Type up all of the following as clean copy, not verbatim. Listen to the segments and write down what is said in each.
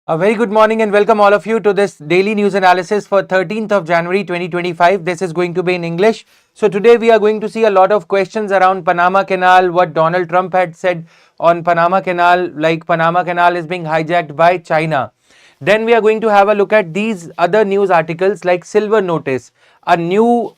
A very good morning and welcome all of you to this daily news analysis for 13th of January 2025. This is going to be in English. So today we are going to see a lot of questions around Panama Canal, what Donald Trump had said on Panama Canal, like Panama Canal is being hijacked by China. Then we are going to have a look at these other news articles like Silver Notice, a new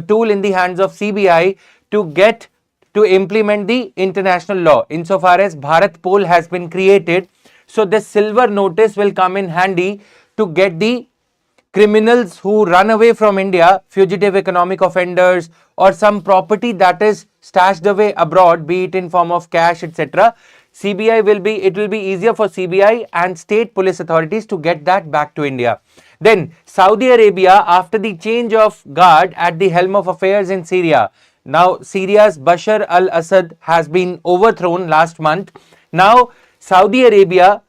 tool in the hands of CBI to implement the international law insofar as Bharat Pole has been created. So this silver notice will come in handy to get the criminals who run away from India, fugitive economic offenders, or some property that is stashed away abroad, be it in form of cash, etc. It will be easier for CBI and state police authorities to get that back to India. Then Saudi Arabia, after the change of guard at the helm of affairs in Syria, now Syria's Bashar al-Assad has been overthrown last month. Now Saudi Arabia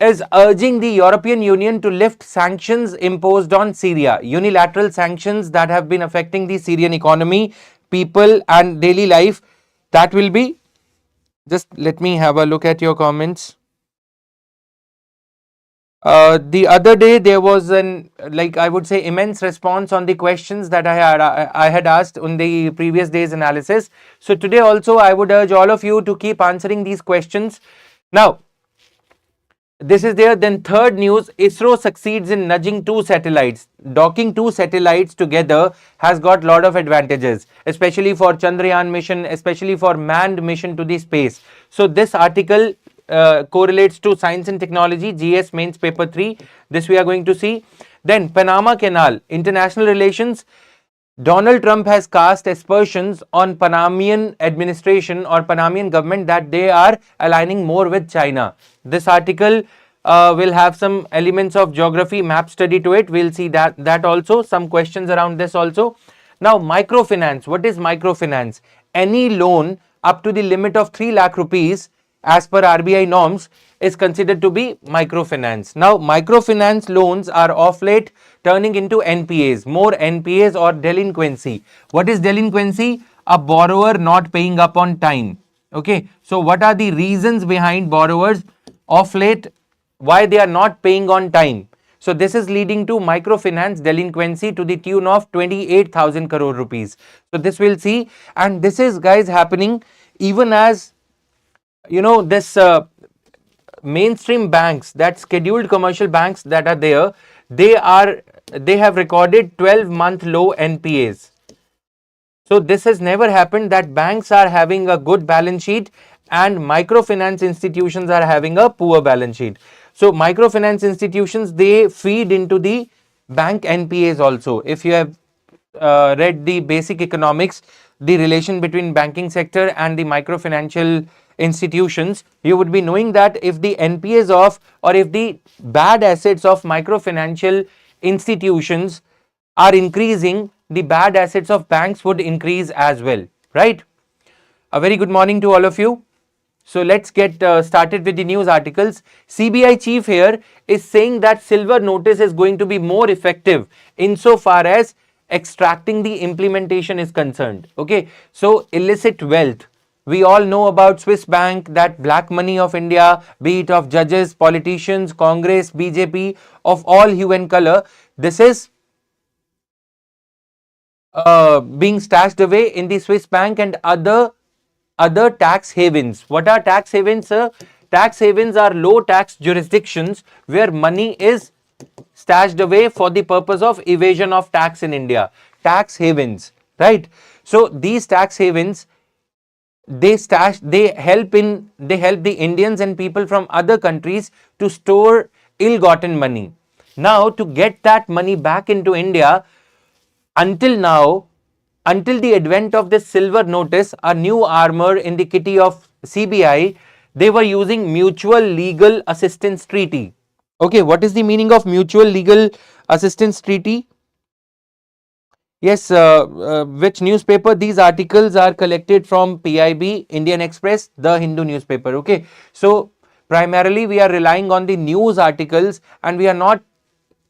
is urging the European Union to lift sanctions imposed on Syria, unilateral sanctions that have been affecting the Syrian economy, people and daily life. That will be, just let me have a look at your comments. The other day there was I would say immense response on the questions that I had asked on the previous day's analysis. So today also I would urge all of you to keep answering these questions. Now, this is there. Then third news, ISRO succeeds in nudging two satellites. Docking two satellites together has got a lot of advantages, especially for Chandrayaan mission, especially for manned mission to the space. So this article correlates to Science and Technology, GS Mains Paper 3. This we are going to see. Then Panama Canal, international relations. Donald Trump has cast aspersions on Panamanian administration or Panamanian government that they are aligning more with China. This article will have some elements of geography map study to it. We'll see that also, some questions around this also. Now, microfinance. What is microfinance? Any loan up to the limit of 3 lakh rupees as per RBI norms is considered to be microfinance. Now, microfinance loans are of late turning into NPAs, more NPAs or delinquency. What is delinquency? A borrower not paying up on time. Okay, so what are the reasons behind borrowers of late, why they are not paying on time? So this is leading to microfinance delinquency to the tune of 28,000 crore rupees. So this we'll see, and this is, guys, happening even as this mainstream banks, that scheduled commercial banks that are there, they have recorded 12-month low NPAs. So this has never happened, that banks are having a good balance sheet and microfinance institutions are having a poor balance sheet. So microfinance institutions, they feed into the bank NPAs also. If you have read the basic economics, the relation between banking sector and the microfinancial institutions, you would be knowing that if the NPAs of, or if the bad assets of microfinancial institutions are increasing, the bad assets of banks would increase as well, right? A very good morning to all of you. So let's get started with the news articles. CBI chief here is saying that silver notice is going to be more effective insofar as extracting the implementation is concerned. Okay, so illicit wealth. We all know about Swiss bank, that black money of India, be it of judges, politicians, Congress, BJP, of all hue and color. This is being stashed away in the Swiss bank and other tax havens. What are tax havens, sir? Tax havens are low tax jurisdictions where money is stashed away for the purpose of evasion of tax in India. Tax havens, right? So these tax havens, they help the Indians and people from other countries to store ill-gotten money. Now, to get that money back into India, until the advent of this silver notice, a new armor in the kitty of CBI, they were using mutual legal assistance treaty. Okay, what is the meaning of mutual legal assistance treaty? Yes, which newspaper? These articles are collected from PIB, Indian Express, the Hindu newspaper. Okay, so primarily we are relying on the news articles and we are not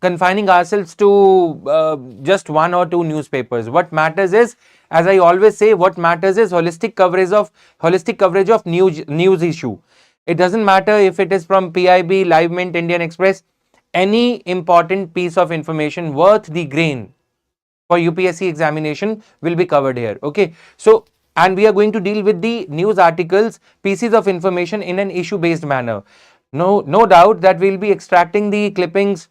confining ourselves to just one or two newspapers. What matters is, as I always say, what matters is holistic coverage of news issue. It doesn't matter if it is from PIB, Live Mint, Indian Express, any important piece of information worth the grain for UPSC examination will be covered here. Okay, so and we are going to deal with the news articles, pieces of information in an issue based manner. No doubt that we'll be extracting the clippings,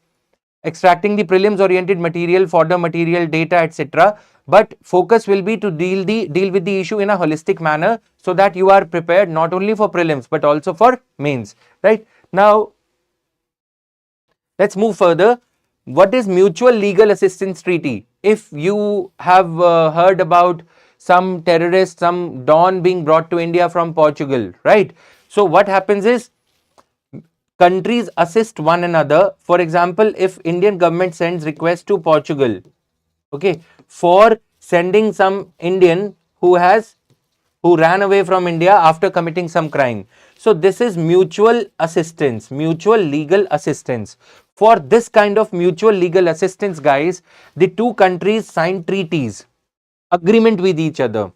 extracting the prelims oriented material, fodder material, data, etc. But focus will be to deal with the issue in a holistic manner, so that you are prepared not only for prelims but also for mains. Right now, let's move further. What is mutual legal assistance treaty? If you have heard about some terrorist, some don being brought to India from Portugal, right? So what happens is, countries assist one another. For example, if Indian government sends request to Portugal, okay, for sending some Indian who ran away from India after committing some crime. So this is mutual assistance, mutual legal assistance. For this kind of mutual legal assistance, guys, the two countries sign treaties, agreement with each other.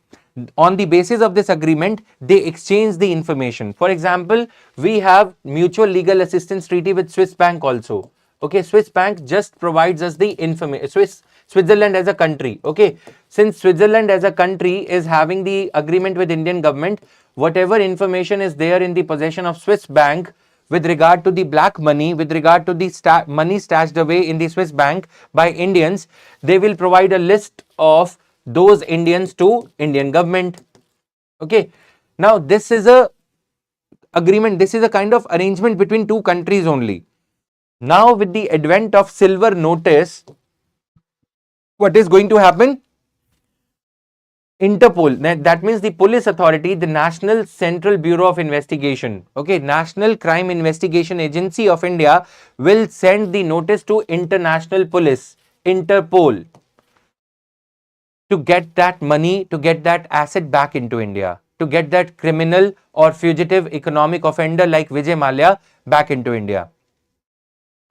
On the basis of this agreement, they exchange the information. For example, we have mutual legal assistance treaty with Swiss Bank also. Okay, Swiss Bank just provides us the information. Switzerland as a country. Okay, since Switzerland as a country is having the agreement with Indian government, whatever information is there in the possession of Swiss Bank with regard to the black money, with regard to the money stashed away in the Swiss bank by Indians, they will provide a list of those Indians to Indian government. Okay, now this is a agreement, this is a kind of arrangement between two countries only. Now with the advent of silver notice, what is going to happen? Interpol, that means the police authority, the National Central Bureau of Investigation, okay, National Crime Investigation Agency of India will send the notice to International Police, Interpol, to get that money, to get that asset back into India, to get that criminal or fugitive economic offender like Vijay Mallya back into India,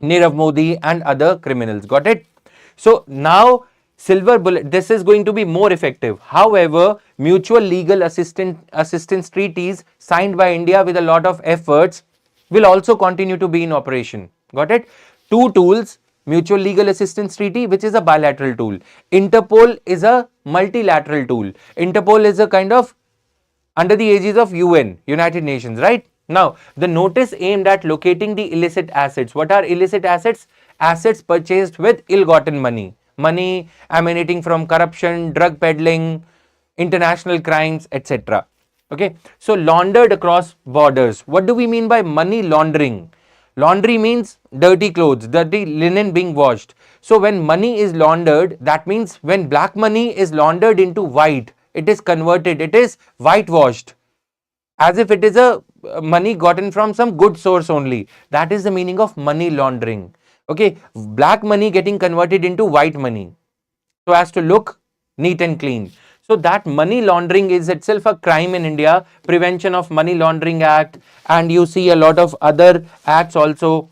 Nirav Modi and other criminals. Got it? So now silver bullet, this is going to be more effective. However, mutual legal assistance treaties signed by India with a lot of efforts will also continue to be in operation. Got it? Two tools: mutual legal assistance treaty, which is a bilateral tool. Interpol is a multilateral tool. Interpol is a kind of under the aegis of UN, United Nations, right? Now, the notice aimed at locating the illicit assets. What are illicit assets? Assets purchased with ill-gotten money. Money emanating from corruption, drug peddling, international crimes, etc. Okay, so laundered across borders. What do we mean by money laundering? Laundry means dirty clothes, dirty linen being washed. So when money is laundered, that means when black money is laundered into white, it is converted, it is whitewashed, as if it is a money gotten from some good source only. That is the meaning of money laundering. Okay, black money getting converted into white money so as to look neat and clean. So that money laundering is itself a crime in India. Prevention of Money Laundering Act, and you see a lot of other acts also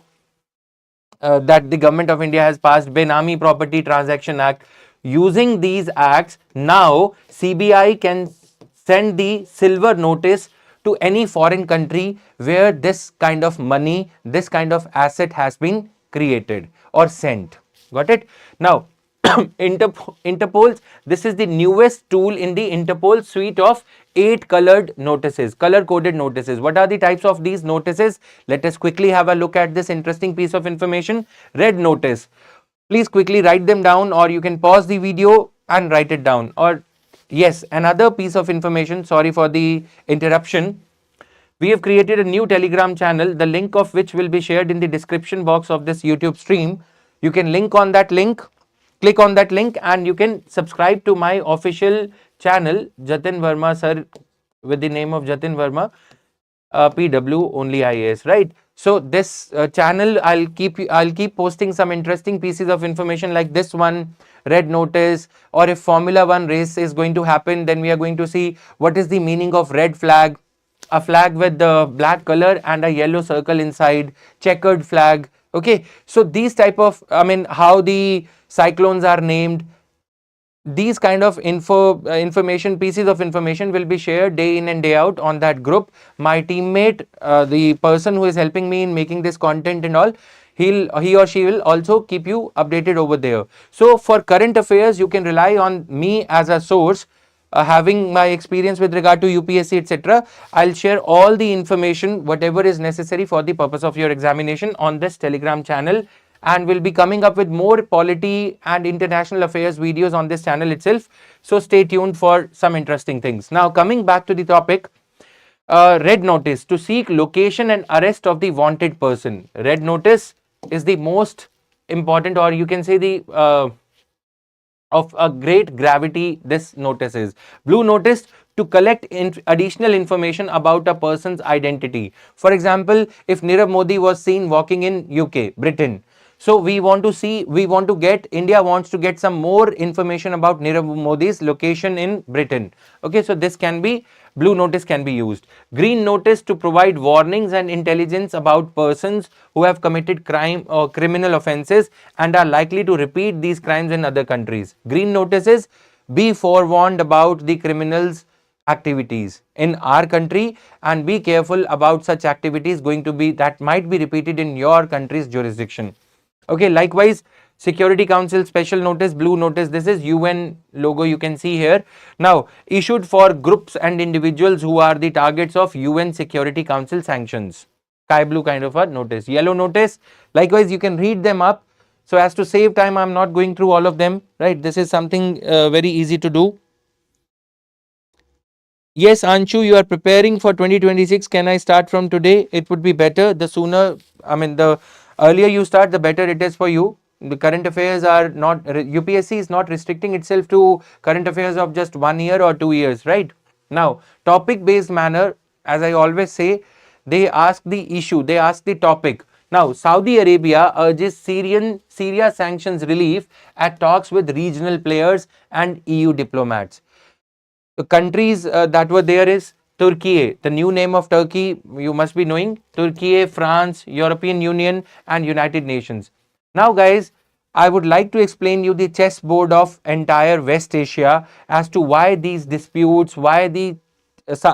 that the government of India has passed. Benami Property Transaction Act. Using these acts, now CBI can send the silver notice to any foreign country where this kind of money, this kind of asset has been created or sent. Got it? Now, Interpol's, this is the newest tool in the Interpol suite of 8 colored notices, color coded notices. What are the types of these notices? Let us quickly have a look at this interesting piece of information. Red notice. Please quickly write them down, or you can pause the video and write it down. Or yes, another piece of information, sorry for the interruption. We have created a new Telegram channel, the link of which will be shared in the description box of this YouTube stream. You can click on that link and you can subscribe to my official channel, Jatin Verma sir, with the name of Jatin Verma, PW only IAS, right? So this channel, I'll keep posting some interesting pieces of information like this one, red notice, or if Formula 1 race is going to happen, then we are going to see what is the meaning of red flag, a flag with the black color and a yellow circle inside, checkered flag. Okay, so these type of, how the cyclones are named, these kind of information, pieces of information will be shared day in and day out on that group. My teammate, the person who is helping me in making this content and all, he or she will also keep you updated over there. So for current affairs, you can rely on me as a source, having my experience with regard to UPSC, etc. I'll share all the information, whatever is necessary for the purpose of your examination on this Telegram channel, and we'll be coming up with more polity and international affairs videos on this channel itself. So stay tuned for some interesting things. Now coming back to the topic, red notice to seek location and arrest of the wanted person. Red notice is the most important, or you can say the of a great gravity this notice is. Blue notice to collect additional information about a person's identity. For example, if Nirav Modi was seen walking in UK, Britain, so we want to get, India wants to get some more information about Nirav Modi's location in Britain. Okay, so this can be, blue notice can be used. Green notice to provide warnings and intelligence about persons who have committed crime or criminal offences and are likely to repeat these crimes in other countries. Green notice is be forewarned about the criminals activities in our country and be careful about such activities going to be that might be repeated in your country's jurisdiction. Okay, likewise, Security Council special notice, blue notice, this is UN logo you can see here. Now, issued for groups and individuals who are the targets of UN Security Council sanctions. Sky blue kind of a notice. Yellow notice, likewise, you can read them up. So as to save time, I'm not going through all of them, right? This is something very easy to do. Yes, Anshu, you are preparing for 2026. Can I start from today? It would be better. The sooner, I mean, the earlier you start, the better it is for you. The current affairs are not, UPSC is not restricting itself to current affairs of just 1 year or 2 years, right? Now, topic based manner, as I always say, they ask the issue, they ask the topic. Now, Saudi Arabia urges Syria sanctions relief at talks with regional players and EU diplomats. The countries that were there is Turkey, the new name of Turkey, you must be knowing, Turkey, France, European Union and United Nations. Now guys, I would like to explain you the chessboard of entire West Asia as to why these disputes, why the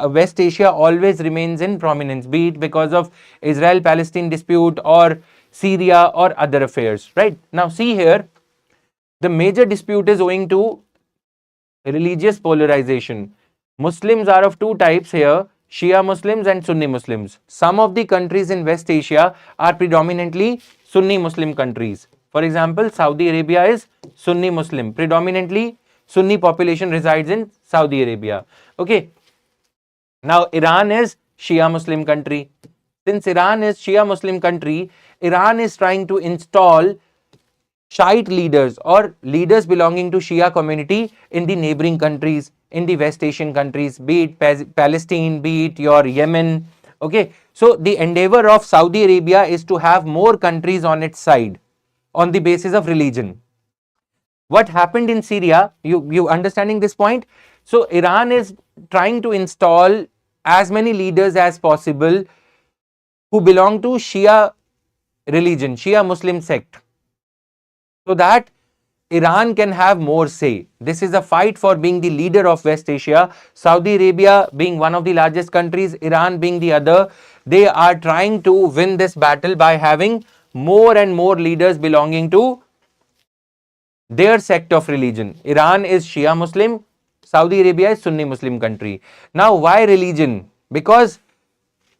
West Asia always remains in prominence, be it because of Israel-Palestine dispute or Syria or other affairs, right? Now see here, the major dispute is owing to religious polarization. Muslims are of two types here, Shia Muslims and Sunni Muslims. Some of the countries in West Asia are predominantly Sunni Muslim countries. For example, Saudi Arabia is Sunni Muslim. Predominantly Sunni population resides in Saudi Arabia. Okay. Now Iran is Shia Muslim country. Since Iran is Shia Muslim country, Iran is trying to install Shiite leaders or leaders belonging to Shia community in the neighboring countries, in the West Asian countries, be it Palestine, be it your Yemen. Okay, so the endeavor of Saudi Arabia is to have more countries on its side on the basis of religion. What happened in Syria, you understanding this point? So Iran is trying to install as many leaders as possible who belong to Shia religion, Shia Muslim sect, so that Iran can have more say. This is a fight for being the leader of West Asia. Saudi Arabia being one of the largest countries, Iran being the other. They are trying to win this battle by having more and more leaders belonging to their sect of religion. Iran is Shia Muslim, Saudi Arabia is Sunni Muslim country. Now why religion? Because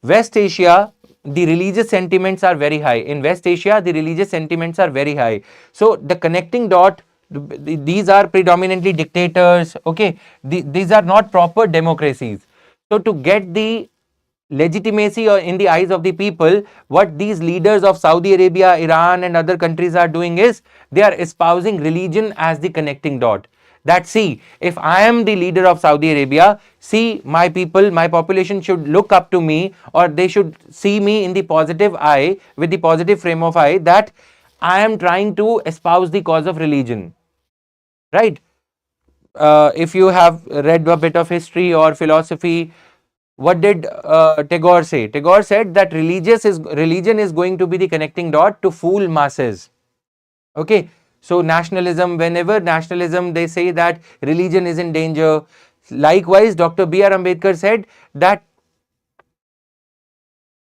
West Asia, the religious sentiments are very high. In West Asia, the religious sentiments are very high. So the connecting dot, these are predominantly dictators. Okay, these are not proper democracies. So to get the legitimacy or in the eyes of the people, what these leaders of Saudi Arabia, Iran and other countries are doing is they are espousing religion as the connecting dot. That see, if I am the leader of Saudi Arabia, see, my people, my population should look up to me, or they should see me in the positive eye, with the positive frame of eye, that I am trying to espouse the cause of religion, right? If you have read a bit of history or philosophy, what did Tagore say? Tagore said that religion is going to be the connecting dot to fool masses. Okay, So nationalism, whenever nationalism, they say that religion is in danger. Likewise, Dr. B.R. Ambedkar said that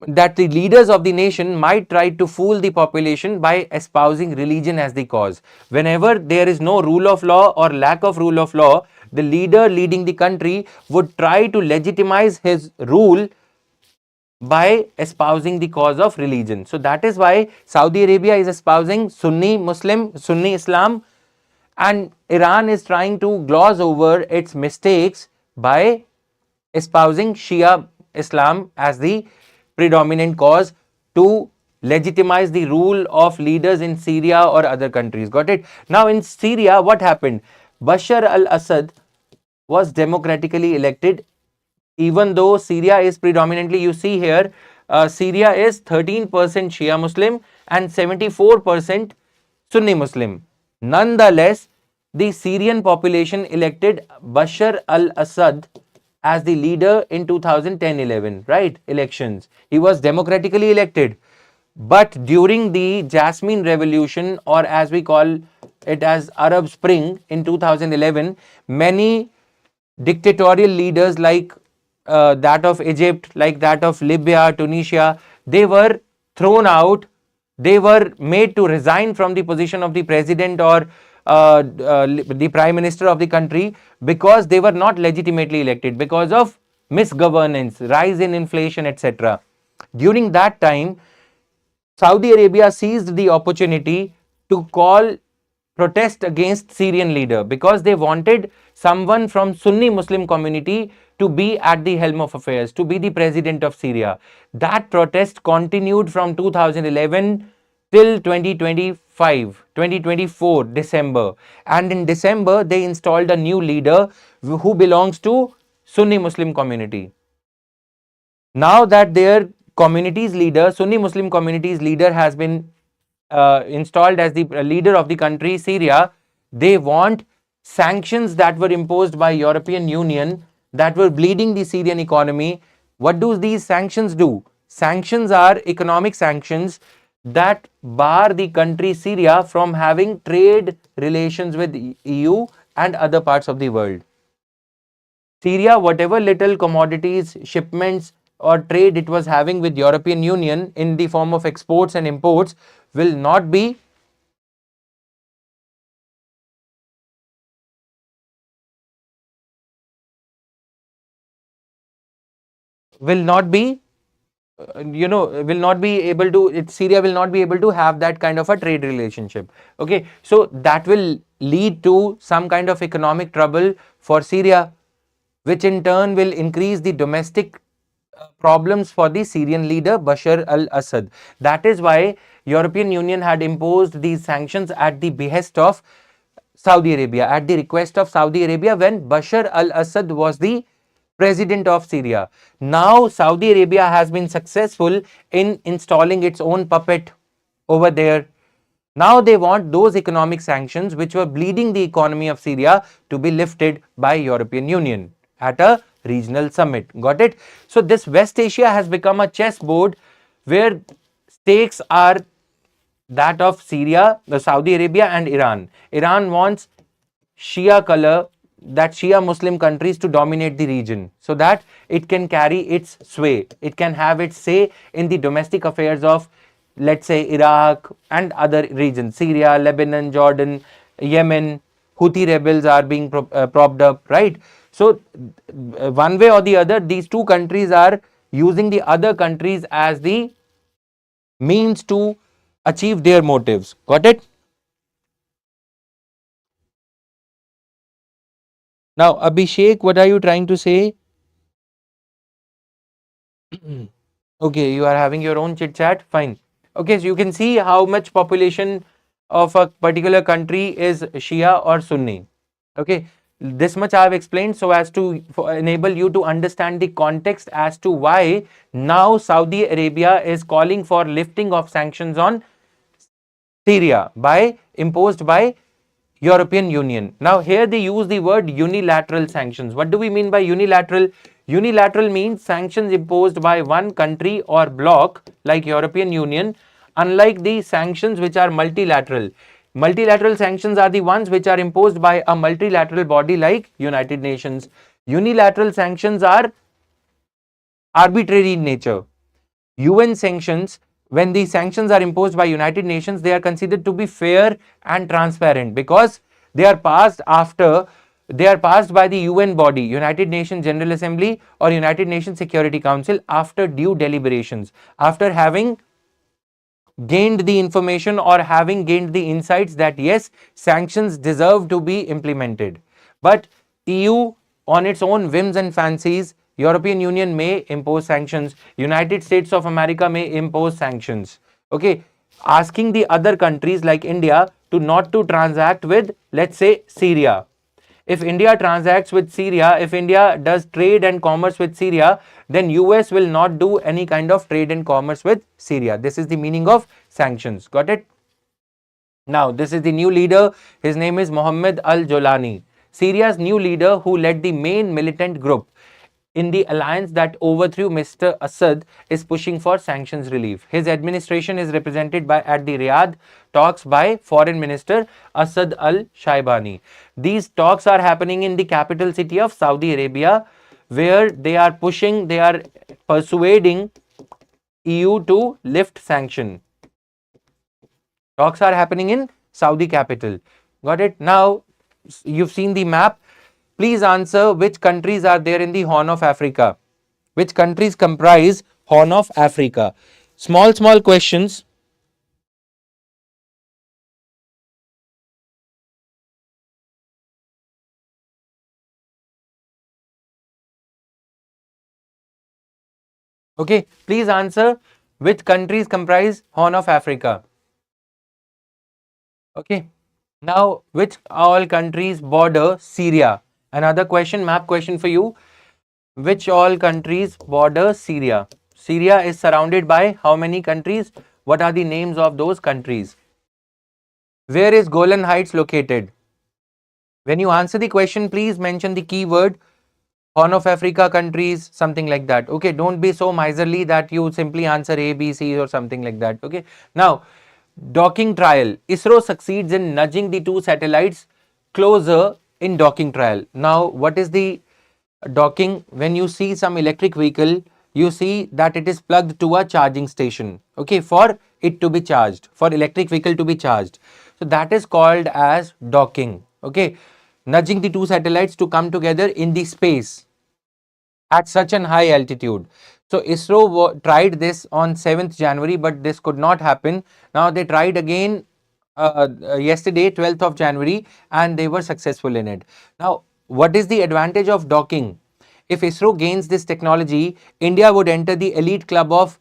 the leaders of the nation might try to fool the population by espousing religion as the cause. Whenever there is no rule of law or lack of rule of law, the leader leading the country would try to legitimize his rule by espousing the cause of religion. So that is why Saudi Arabia is espousing Sunni Muslim, Sunni Islam, and Iran is trying to gloss over its mistakes by espousing Shia Islam as the predominant cause to legitimize the rule of leaders in Syria or other countries. Got it? Now in Syria, what happened? Bashar al-Assad was democratically elected, even though Syria is predominantly, you see here, Syria is 13% Shia Muslim and 74% Sunni Muslim. Nonetheless, the Syrian population elected Bashar al-Assad as the leader in 2010-11, right? Elections. He was democratically elected. But during the Jasmine Revolution, or as we call it as Arab Spring in 2011, many dictatorial leaders like that of Egypt, like that of Libya, Tunisia, they were thrown out. They were made to resign from the position of the president or the prime minister of the country because they were not legitimately elected because of misgovernance, rise in inflation, etc. During that time, Saudi Arabia seized the opportunity to call protest against Syrian leader because they wanted someone from Sunni Muslim community to be at the helm of affairs, to be the president of Syria. That protest continued from 2011 till 2024 December, and in December they installed a new leader who belongs to Sunni Muslim community. Now that their community's leader, Sunni Muslim community's leader, has been installed as the leader of the country, Syria, they want sanctions that were imposed by European Union that were bleeding the Syrian economy. What do these sanctions do? Sanctions are economic sanctions that bar the country Syria from having trade relations with EU and other parts of the world. Syria, whatever little commodities, shipments or trade it was having with European Union in the form of exports and imports will not be will not be able to, Syria will not be able to have that kind of a trade relationship. Okay, so that will lead to some kind of economic trouble for Syria, which in turn will increase the domestic problems for the Syrian leader Bashar al-Assad. That is why European Union had imposed these sanctions at the behest of Saudi Arabia, at the request of Saudi Arabia when Bashar al-Assad was the president of Syria. Now Saudi Arabia has been successful in installing its own puppet over there. Now they want those economic sanctions which were bleeding the economy of Syria to be lifted by European Union at a regional summit. Got it? So this West Asia has become a chessboard where stakes are that of Syria, the Saudi Arabia and Iran. Iran wants Shia color, that Shia Muslim countries to dominate the region so that it can carry its sway. It can have its say in the domestic affairs of, let's say, Iraq and other regions, Syria, Lebanon, Jordan, Yemen. Houthi rebels are being propped up, right? So one way or the other, these two countries are using the other countries as the means to achieve their motives. Got it? Now, Abhishek, what are you trying to say? Okay, you are having your own chit chat. Fine. Okay, so you can see how much population of a particular country is Shia or Sunni. Okay, this much I have explained so as to enable you to understand the context as to why now Saudi Arabia is calling for lifting of sanctions on Syria imposed by European Union. Now here they use the word unilateral sanctions. What do we mean by unilateral? Unilateral means sanctions imposed by one country or bloc like European Union, unlike the sanctions which are multilateral. Multilateral sanctions are the ones which are imposed by a multilateral body like United Nations. Unilateral sanctions are arbitrary in nature. UN sanctions, when the sanctions are imposed by United Nations, they are considered to be fair and transparent because they are passed by the UN body, United Nations General Assembly or United Nations Security Council, after due deliberations, after having gained the information or having gained the insights that yes, sanctions deserve to be implemented. But EU, on its own whims and fancies, European Union may impose sanctions, United States of America may impose sanctions. Okay, asking the other countries like India to not to transact with, let's say, Syria. If India transacts with Syria, if India does trade and commerce with Syria, then US will not do any kind of trade and commerce with Syria. This is the meaning of sanctions. Got it? Now, this is the new leader. His name is Mohammed al-Jolani, Syria's new leader who led the main militant group in the alliance that overthrew Mr. Assad, is pushing for sanctions relief. His administration is represented by at the Riyadh talks by Foreign Minister Assad al-Shaibani. These talks are happening in the capital city of Saudi Arabia, where they are persuading EU to lift sanction. Talks are happening in Saudi capital. Got it? Now, you've seen the map. Please answer which countries are there in the Horn of Africa. Which countries comprise Horn of Africa? Small questions. Okay, please answer which countries comprise Horn of Africa. Okay. Now, which all countries border Syria? Another question, map question for you. Which all countries border Syria? Syria is surrounded by how many countries? What are the names of those countries? Where is Golan Heights located? When you answer the question, please mention the keyword Horn of Africa countries, something like that. Okay, don't be so miserly that you simply answer A, B, C or something like that. Okay. Now, docking trial. ISRO succeeds in nudging the two satellites closer in docking trial. Now, what is the docking? When you see some electric vehicle, you see that it is plugged to a charging station. Okay, for it to be charged, for electric vehicle to be charged. So that is called as docking. Okay, nudging the two satellites to come together in the space at such an high altitude. So ISRO tried this on 7th January, but this could not happen. Now they tried again yesterday, 12th of January, and they were successful in it. Now, what is the advantage of docking? If ISRO gains this technology, India would enter the elite club of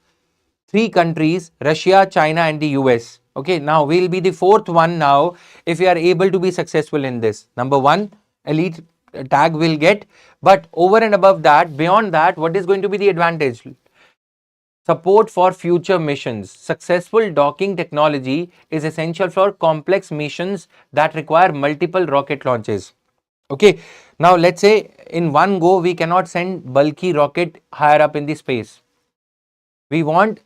three countries, Russia, China and the US. Okay, now we'll be the fourth one now if we are able to be successful in this. Number one, elite tag will get, but over and above that, beyond that, what is going to be the advantage? Support for future missions. Successful docking technology is essential for complex missions that require multiple rocket launches. Okay, now let's say in one go we cannot send bulky rocket higher up in the space. We want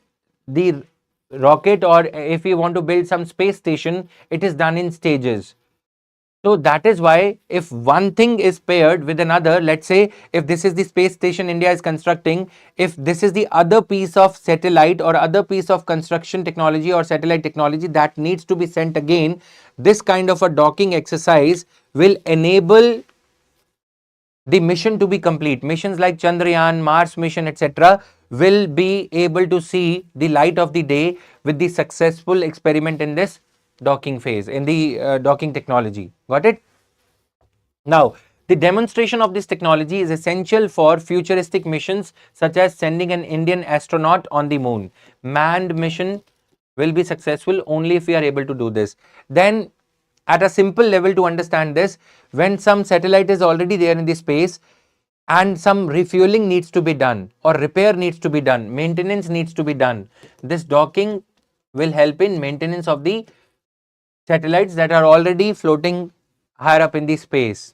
the rocket, or if we want to build some space station, it is done in stages. So that is why if one thing is paired with another, let's say if this is the space station India is constructing, if this is the other piece of satellite or other piece of construction technology or satellite technology that needs to be sent again, this kind of a docking exercise will enable the mission to be complete. Missions like Chandrayaan, Mars mission, etc. will be able to see the light of the day with the successful experiment in this docking phase, in the docking technology. Got it? Now, the demonstration of this technology is essential for futuristic missions such as sending an Indian astronaut on the moon. Manned mission will be successful only if we are able to do this. Then, at a simple level to understand this, when some satellite is already there in the space and some refueling needs to be done or repair needs to be done, maintenance needs to be done, this docking will help in maintenance of the satellites that are already floating higher up in the space.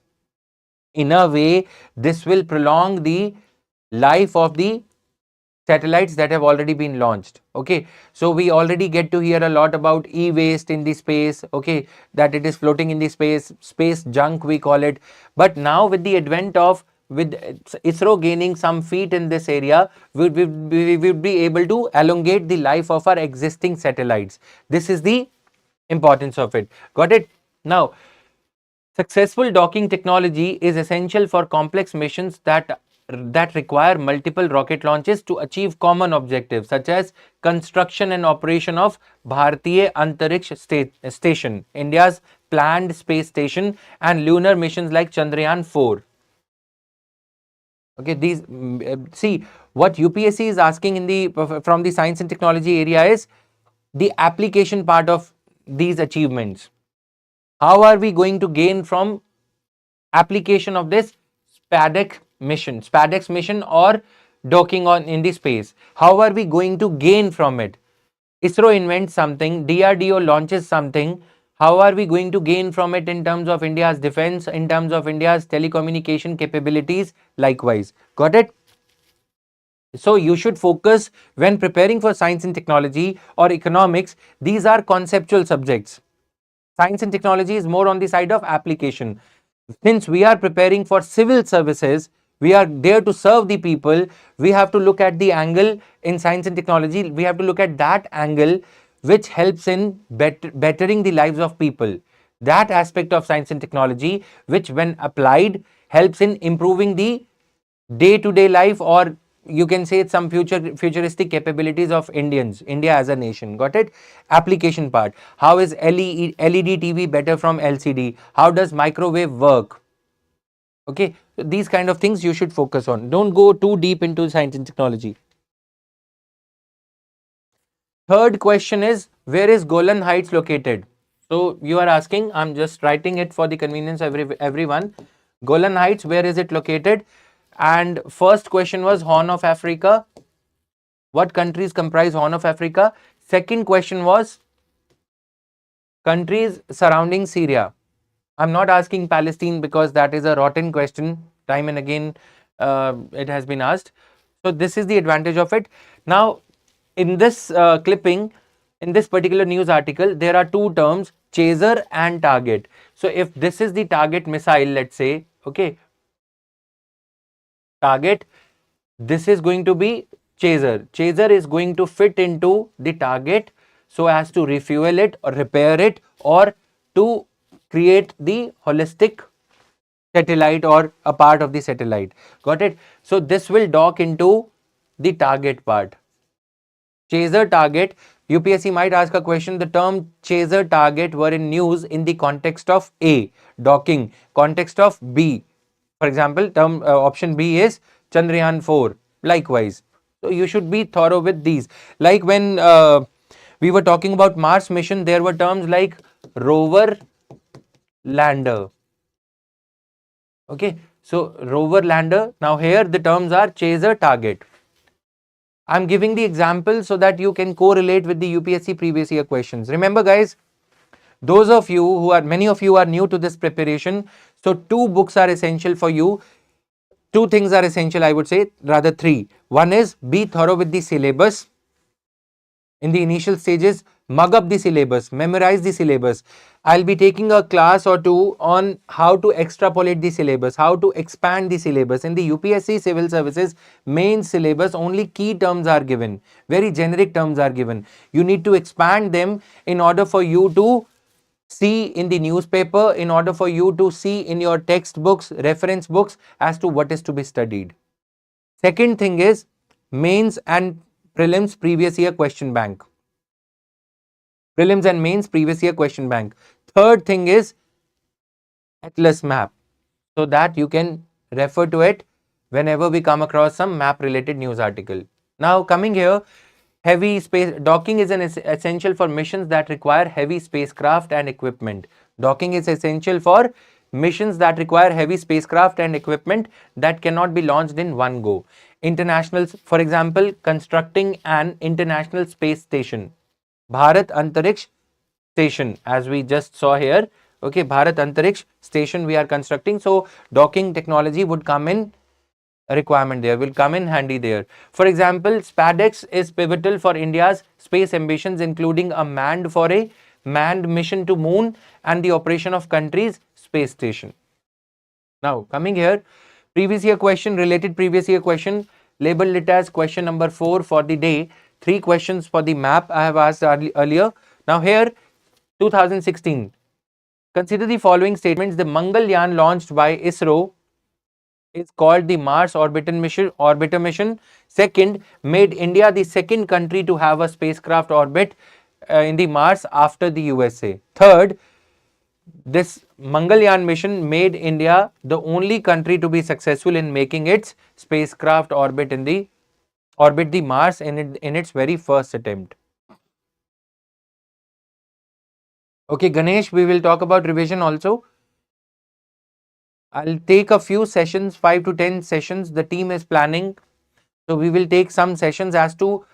In a way, this will prolong the life of the satellites that have already been launched. Okay, so we already get to hear a lot about e-waste in the space. Okay, that it is floating in the space junk we call it. But now with the advent of, with ISRO gaining some feet in this area, we will be able to elongate the life of our existing satellites. This is the importance of it. Got it? Now, successful docking technology is essential for complex missions that require multiple rocket launches to achieve common objectives, such as construction and operation of Bharatiya Antariksh Station, India's planned space station, and lunar missions like Chandrayaan 4. Okay, these see what UPSC is asking in the from the science and technology area is the application part of these achievements. How are we going to gain from application of this SPADEX mission or docking on in the space? How are we going to gain from it? ISRO invents something, DRDO launches something. How are we going to gain from it in terms of India's defense, in terms of India's telecommunication capabilities? Likewise, got it? So you should focus when preparing for science and technology or economics. These are conceptual subjects. Science and technology is more on the side of application. Since we are preparing for civil services, we are there to serve the people. We have to look at the angle in science and technology. We have to look at that angle which helps in bettering the lives of people. That aspect of science and technology, which when applied, helps in improving the day-to-day life, or you can say some futuristic capabilities of India as a nation. Got it? Application part. How is LED TV better from LCD? How does microwave work? Okay, so these kind of things you should focus on. Don't go too deep into science and technology. Third question is, where is Golan Heights located? So you are asking, I'm just writing it for the convenience of everyone. Golan Heights, where is it located? And first question was Horn of Africa. What countries comprise Horn of Africa? Second question was countries surrounding Syria. I'm not asking Palestine because that is a rotten question. Time and again it has been asked. So this is the advantage of it. Now in this clipping, in this particular news article, there are two terms, chaser and target. So if this is the target missile, let's say, okay, target, this is going to be chaser. Chaser is going to fit into the target so as to refuel it or repair it, or to create the holistic satellite or a part of the satellite. Got it? So this will dock into the target part. Chaser, target. UPSC might ask a question. The term chaser, target were in news in the context of A, docking, context of B. For example, term option B is Chandrayaan 4. Likewise. So you should be thorough with these. Like when we were talking about Mars mission, there were terms like rover, lander. Okay. So rover, lander. Now here the terms are chaser, target. I'm giving the example so that you can correlate with the UPSC previous year questions. Remember guys, those of you who are, many of you are new to this preparation. So two books are essential for you. Two things are essential, I would say, rather three. One is be thorough with the syllabus. In the initial stages, mug up the syllabus, memorize the syllabus. I'll be taking a class or two on how to extrapolate the syllabus, how to expand the syllabus. In the UPSC civil services main syllabus, only key terms are given, very generic terms are given. You need to expand them in order for you to see in the newspaper, in order for you to see in your textbooks, reference books, as to what is to be studied. Second thing is mains and prelims previous year question bank. Prelims and mains previous year question bank. Third thing is atlas map, so that you can refer to it whenever we come across some map related news article. Now coming here, heavy space docking is an essential for missions that require heavy spacecraft and equipment. Docking is essential for missions that require heavy spacecraft and equipment that cannot be launched in one go. International, for example, constructing an international space station, Bharat Antariksh Station, as we just saw here. Okay, Bharat Antariksh Station we are constructing. So docking technology would come in requirement there, will come in handy there. For example, SPADEX is pivotal for India's space ambitions, including a manned mission to moon and the operation of country's space station. Now, coming here, previous year question, related previous year question, labeled it as question number 4 for the day. 3 questions for the map I have asked earlier. Now here, 2016. Consider the following statements. The Mangalyaan launched by ISRO is called the Mars orbiter mission. Second, made India the second country to have a spacecraft orbit in the Mars after the USA. Third, this Mangalyaan mission made India the only country to be successful in making its spacecraft orbit the Mars in its very first attempt. Okay, Ganesh, we will talk about revision also. I'll take a few sessions, 5 to 10 sessions. The team is planning. So we will take some sessions as to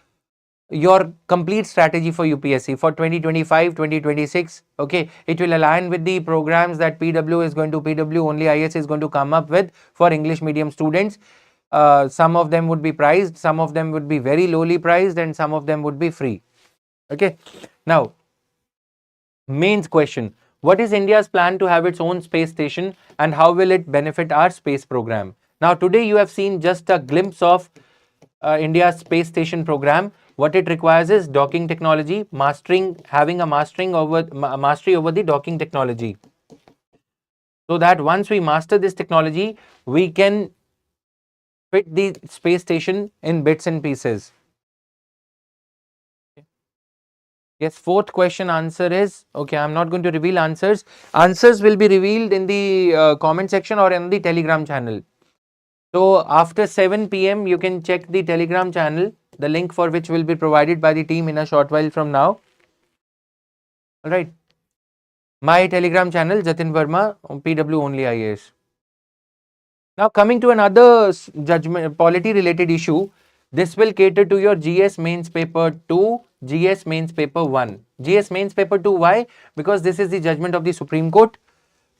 your complete strategy for UPSC for 2025, 2026. Okay, it will align with the programs that PW only IS is going to come up with for English medium students. Some of them would be priced, some of them would be very lowly priced, and some of them would be free. Okay, now mains question. What is India's plan to have its own space station and how will it benefit our space program? Now today you have seen just a glimpse of India's space station program. What it requires is docking technology, having a mastery over the docking technology. So that once we master this technology, we can fit the space station in bits and pieces. Yes, fourth question answer is, okay, I'm not going to reveal answers. Answers will be revealed in the comment section or in the Telegram channel. So after 7 p.m. you can check the Telegram channel, the link for which will be provided by the team in a short while from now. Alright. My Telegram channel, Jatin Verma, PW only IAS. Now coming to another judgment polity related issue. This will cater to your GS mains paper 2, GS mains paper 1. GS mains paper 2, why? Because this is the judgment of the Supreme Court.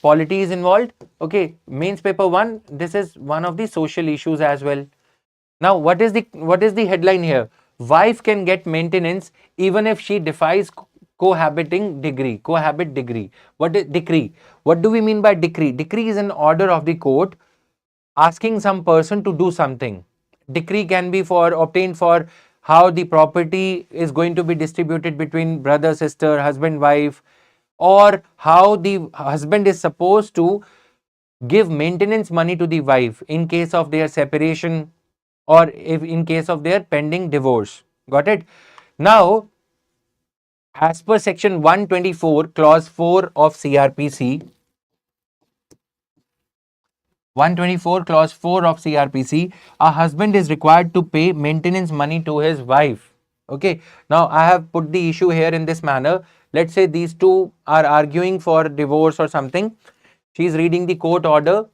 Polity is involved. Okay, mains paper 1, this is one of the social issues as well. Now what is the headline here? Wife can get maintenance even if she defies cohabit degree. What is decree? What do we mean by decree? Decree is an order of the court asking some person to do something. Decree can be obtained for how the property is going to be distributed between brother, sister, husband, wife, or how the husband is supposed to give maintenance money to the wife in case of their separation or if in case of their pending divorce. Got it? Now, as per section 124 clause 4 of CRPC, 124 clause 4 of CRPC, a husband is required to pay maintenance money to his wife. Okay, now I have put the issue here in this manner. Let's say these two are arguing for divorce or something. She is reading the court order.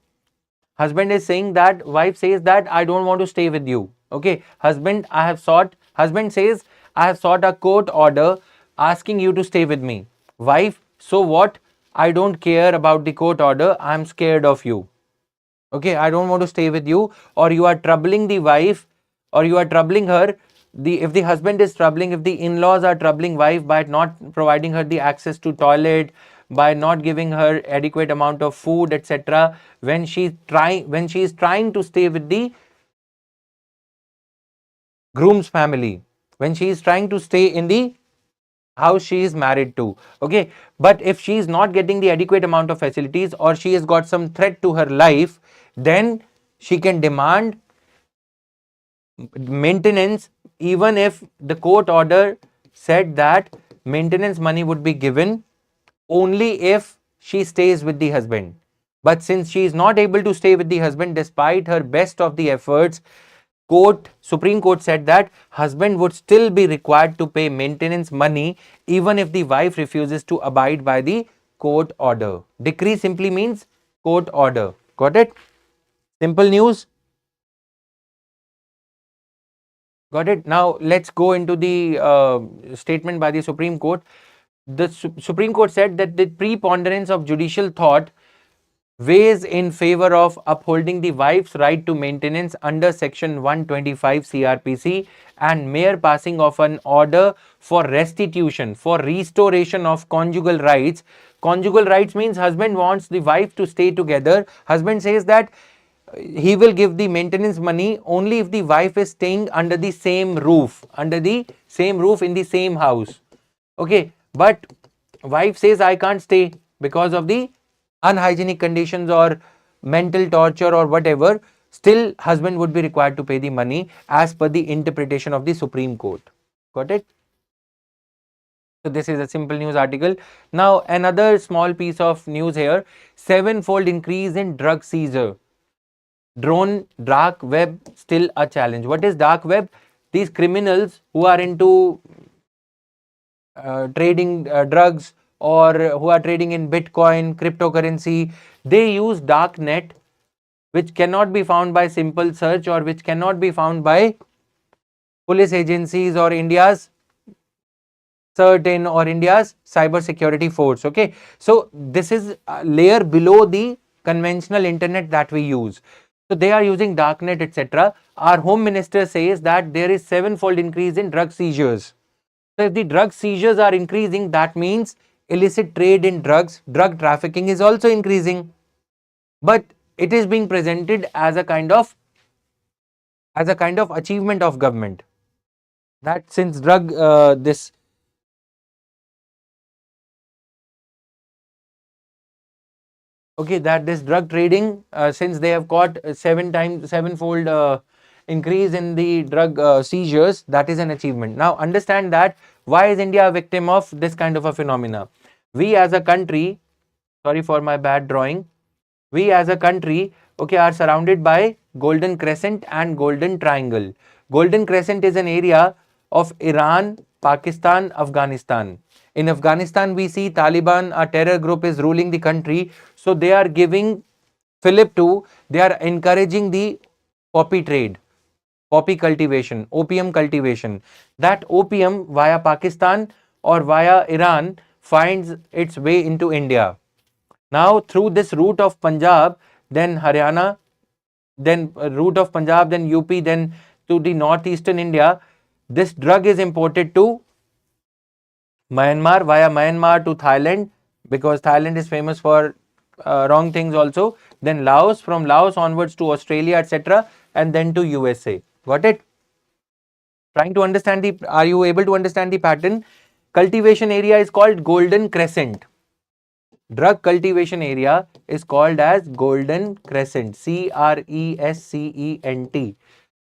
Husband is saying that, wife says that I don't want to stay with you. Okay, husband says I have sought a court order asking you to stay with me. Wife, so what? I don't care about the court order. I'm scared of you. Okay, I don't want to stay with you, or you are troubling the wife, or you are troubling her. If the husband is troubling, if the in-laws are troubling wife by not providing her the access to toilet, by not giving her adequate amount of food, etc., when she is trying to stay with the groom's family, when she is trying to stay in the house she is married to. Okay, but if she is not getting the adequate amount of facilities, or she has got some threat to her life, then she can demand maintenance, even if the court order said that maintenance money would be given only if she stays with the husband. But since she is not able to stay with the husband despite her best of the efforts, Supreme Court said that husband would still be required to pay maintenance money even if the wife refuses to abide by the court order. Decree simply means court order. Got it? Simple news. Got it? Now let's go into the statement by the Supreme Court. The Supreme Court said that the preponderance of judicial thought weighs in favor of upholding the wife's right to maintenance under section 125 CRPC and mere passing of an order for restitution, for restoration of conjugal rights. Conjugal rights means husband wants the wife to stay together. Husband says that he will give the maintenance money only if the wife is staying under the same roof, in the same house. Okay, but wife says I can't stay because of the unhygienic conditions or mental torture or whatever. Still husband would be required to pay the money as per the interpretation of the Supreme Court. Got it? So this is a simple news article. Now another small piece of news here: sevenfold increase in drug seizure. Drone dark web still a challenge. What is dark web? These criminals who are into trading drugs, or who are trading in Bitcoin, cryptocurrency, they use dark net, which cannot be found by simple search or which cannot be found by police agencies or India's certain or India's cyber security force. Okay, so this is a layer below the conventional internet that we use. So they are using darknet, etc. Our home minister says that there is sevenfold increase in drug seizures. So if the drug seizures are increasing, that means illicit trade in drugs, drug trafficking is also increasing. But it is being presented as a kind of achievement of government, that since drug this okay, that this drug trading, since they have got sevenfold increase in the drug seizures, that is an achievement. Now understand that why is India a victim of this kind of a phenomena. We as a country, sorry for my bad drawing, we as a country, okay, are surrounded by golden crescent and golden triangle. Golden crescent is an area of Iran, Pakistan, Afghanistan. In Afghanistan, we see Taliban, a terror group, is ruling the country. So they are giving fillip to, they are encouraging the poppy trade, poppy cultivation, opium cultivation. That opium via Pakistan or via Iran finds its way into India. Now through this route of Punjab, then Haryana, then route of Punjab, then UP, then to the northeastern India, this drug is imported to Myanmar, via Myanmar to Thailand, because Thailand is famous for wrong things also, then Laos, from Laos onwards to Australia, etc., and then to USA. Got it? Trying to understand the, are you able to understand the pattern? Cultivation area is called Golden Crescent. Drug cultivation area is called as Golden Crescent, CRESCENT.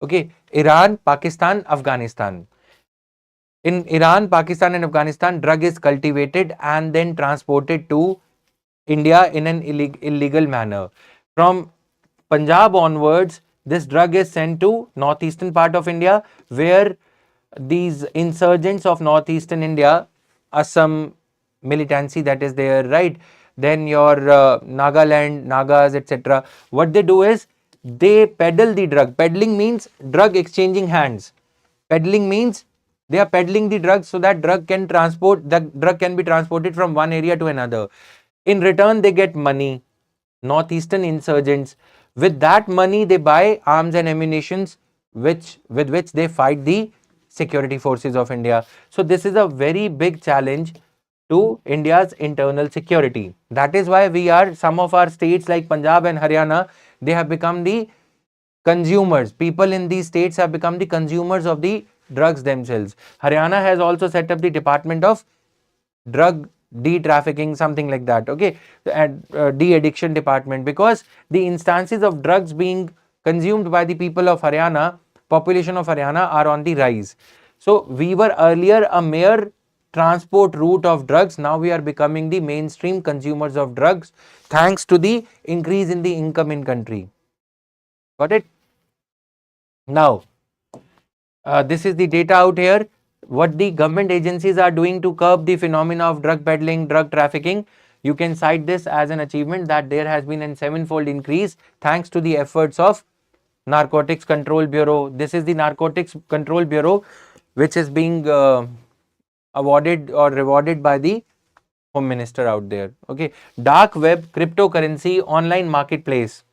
Okay, Iran, Pakistan, Afghanistan. In Iran, Pakistan and Afghanistan, drug is cultivated and then transported to India in an illegal manner. From Punjab onwards, this drug is sent to northeastern part of India, where these insurgents of northeastern India, Assam militancy that is there, right? Then your Nagaland, Nagas, etc. What they do is they peddle the drug. Peddling means drug exchanging hands. Peddling means they are peddling the drugs so that drug can be transported from one area to another. In return, they get money. Northeastern insurgents, with that money they buy arms and ammunitions, with which they fight the security forces of India. So this is a very big challenge to India's internal security. That is why some of our states like Punjab and Haryana, they have become the consumers. People in these states have become the consumers of the drugs themselves. Haryana has also set up the Department of Drug De-trafficking, something like that, okay, and de-addiction department, because the instances of drugs being consumed by the people of Haryana, population of Haryana, are on the rise. So we were earlier a mere transport route of drugs. Now we are becoming the mainstream consumers of drugs, thanks to the increase in the income in country. Got it? Now this is the data out here, what the government agencies are doing to curb the phenomena of drug peddling, drug trafficking. You can cite this as an achievement, that there has been a sevenfold increase thanks to the efforts of Narcotics Control Bureau. This is the Narcotics Control Bureau, which is being awarded or rewarded by the Home Minister out there. Okay. Dark web, cryptocurrency, online marketplace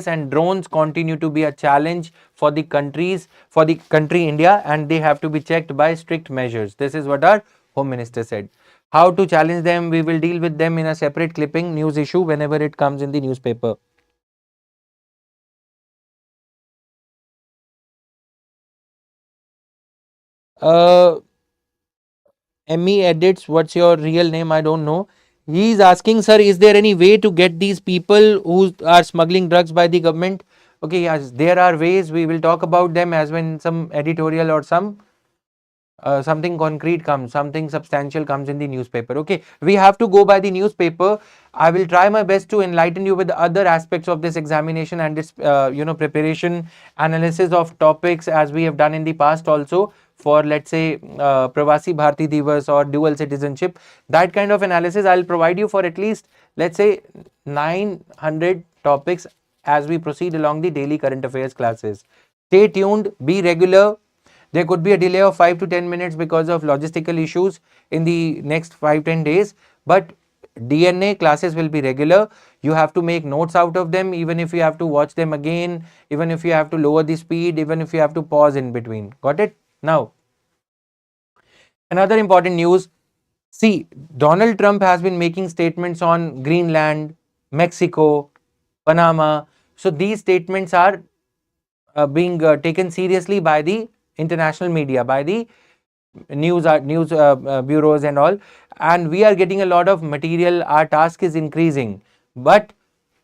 and drones continue to be a challenge for the country India, and they have to be checked by strict measures. This is what our Home Minister said. How to challenge them, we will deal with them in a separate clipping news issue whenever it comes in the newspaper. uh Me edits, what's your real name? I don't know. He is asking, sir, is there any way to get these people who are smuggling drugs by the government? Okay, yes, there are ways. We will talk about them as when some editorial or something concrete comes, something substantial comes in the newspaper. Okay, we have to go by the newspaper. I will try my best to enlighten you with other aspects of this examination and this preparation, analysis of topics, as we have done in the past also, for let's say Pravasi Bharati Divas or dual citizenship. That kind of analysis I'll provide you for at least, let's say, 900 topics as we proceed along the daily current affairs classes. Stay tuned, be regular. There could be a delay of 5 to 10 minutes because of logistical issues in the next 5-10 days, but DNA classes will be regular. You have to make notes out of them, even if you have to watch them again, even if you have to lower the speed, even if you have to pause in between. Got it? Now, another important news. See, Donald Trump has been making statements on Greenland, Mexico, Panama. So these statements are being taken seriously by the international media, by the news bureaus and all, and we are getting a lot of material. Our task is increasing, but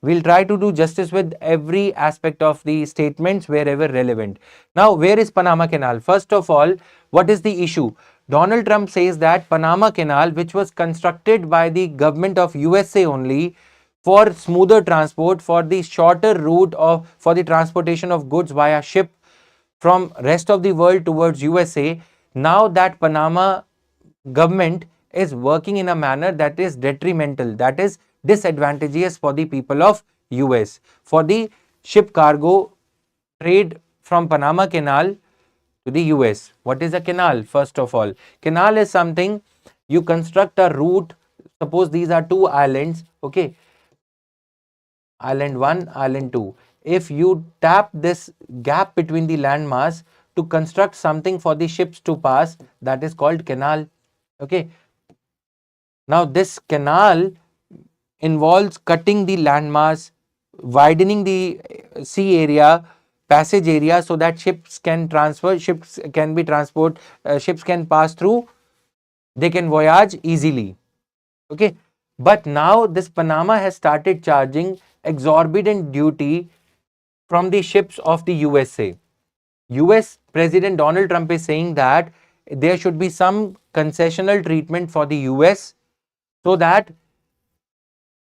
we'll try to do justice with every aspect of the statements wherever relevant. Now, where is Panama Canal? First of all, what is the issue? Donald Trump says that Panama Canal, which was constructed by the government of USA only for smoother transport, for the shorter route of for the transportation of goods via ship from rest of the world towards USA, now that Panama government is working in a manner that is detrimental, that is disadvantageous for the people of US. For the ship cargo trade from Panama Canal to the US. What is a canal? First of all, canal is something you construct a route. Suppose these are two islands, okay, island 1, island 2. If you tap this gap between the landmass to construct something for the ships to pass, that is called canal. Okay. Now this canal involves cutting the landmass, widening the sea area, passage area, so that ships can transfer, ships can be transport, ships can pass through, they can voyage easily. Okay. But now this Panama has started charging exorbitant duty from the ships of the USA. US President Donald Trump is saying that there should be some concessional treatment for the US, so that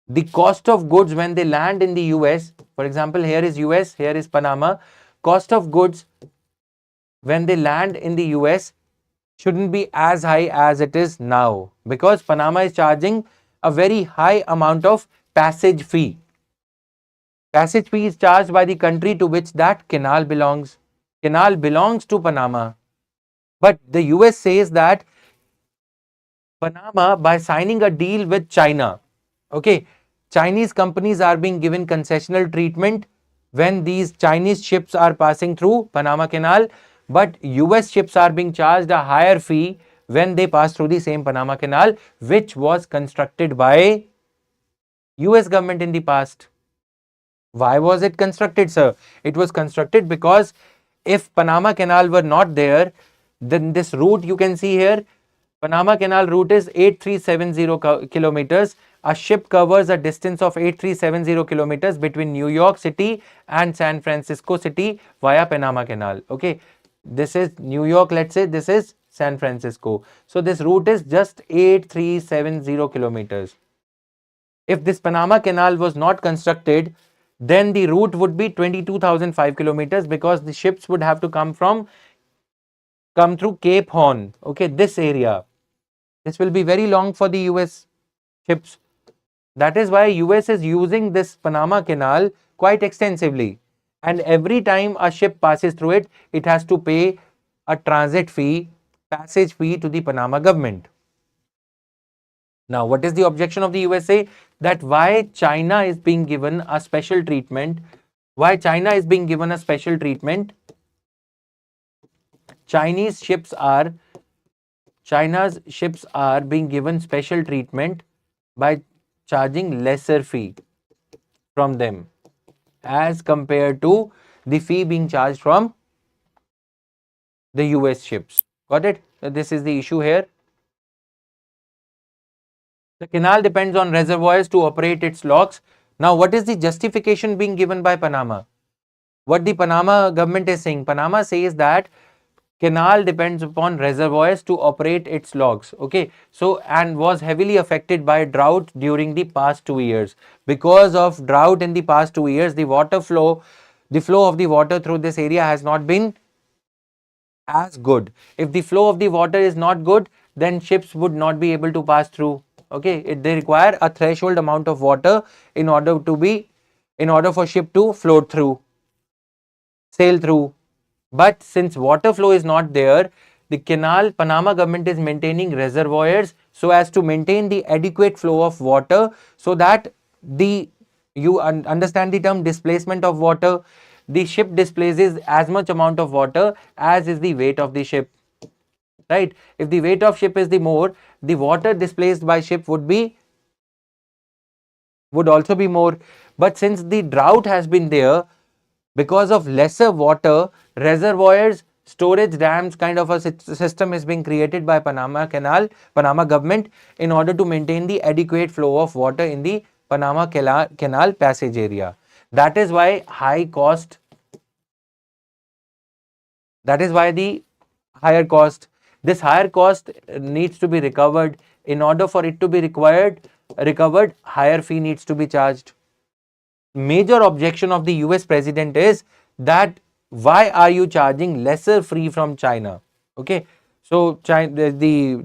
the cost of goods when they land in the US, for example, here is US, here is Panama, cost of goods when they land in the US shouldn't be as high as it is now, because Panama is charging a very high amount of passage fee. Passage fee is charged by the country to which that canal belongs. Canal belongs to Panama. But the US says that Panama, by signing a deal with China, okay, Chinese companies are being given concessional treatment when these Chinese ships are passing through Panama Canal, but US ships are being charged a higher fee when they pass through the same Panama Canal, which was constructed by US government in the past. Why was it constructed, sir? It was constructed because if Panama Canal were not there, then this route you can see here, Panama Canal route is 8370 kilometers. A ship covers a distance of 8370 kilometers between New York City and San Francisco City via Panama Canal. Okay, this is New York, let's say this is San Francisco. So this route is just 8370 kilometers. If this Panama Canal was not constructed, then the route would be 22,005 kilometers, because the ships would have to come through Cape Horn. Okay, this area. This will be very long for the US ships. That is why US is using this Panama Canal quite extensively. And every time a ship passes through it, it has to pay a transit fee, passage fee to the Panama government. Now, what is the objection of the USA? That why China is being given a special treatment? Why China is being given a special treatment? Chinese ships are China's ships are being given special treatment by charging lesser fee from them as compared to the fee being charged from the US ships. Got it? So this is the issue here. The canal depends on reservoirs to operate its locks. Now, what is the justification being given by Panama? What the Panama government is saying? Panama says that canal depends upon reservoirs to operate its locks. Okay, so and was heavily affected by drought during the past 2 years. Because of drought in the past 2 years, the flow of the water through this area has not been as good. If the flow of the water is not good, then ships would not be able to pass through. Okay, they require a threshold amount of water in order for ship to float through, sail through. But since water flow is not there, the Panama government is maintaining reservoirs so as to maintain the adequate flow of water, so that you understand the term displacement of water. The ship displaces as much amount of water as is the weight of the ship, right? If the weight of ship is the more, the water displaced by ship would also be more. But since the drought has been there, because of lesser water, reservoirs, storage dams kind of a system is being created by Panama government in order to maintain the adequate flow of water in the Panama Canal passage area. That is why the higher cost. This higher cost needs to be recovered. In order for it to be recovered, higher fee needs to be charged. Major objection of the US president is that why are you charging lesser fee from China? Okay, so the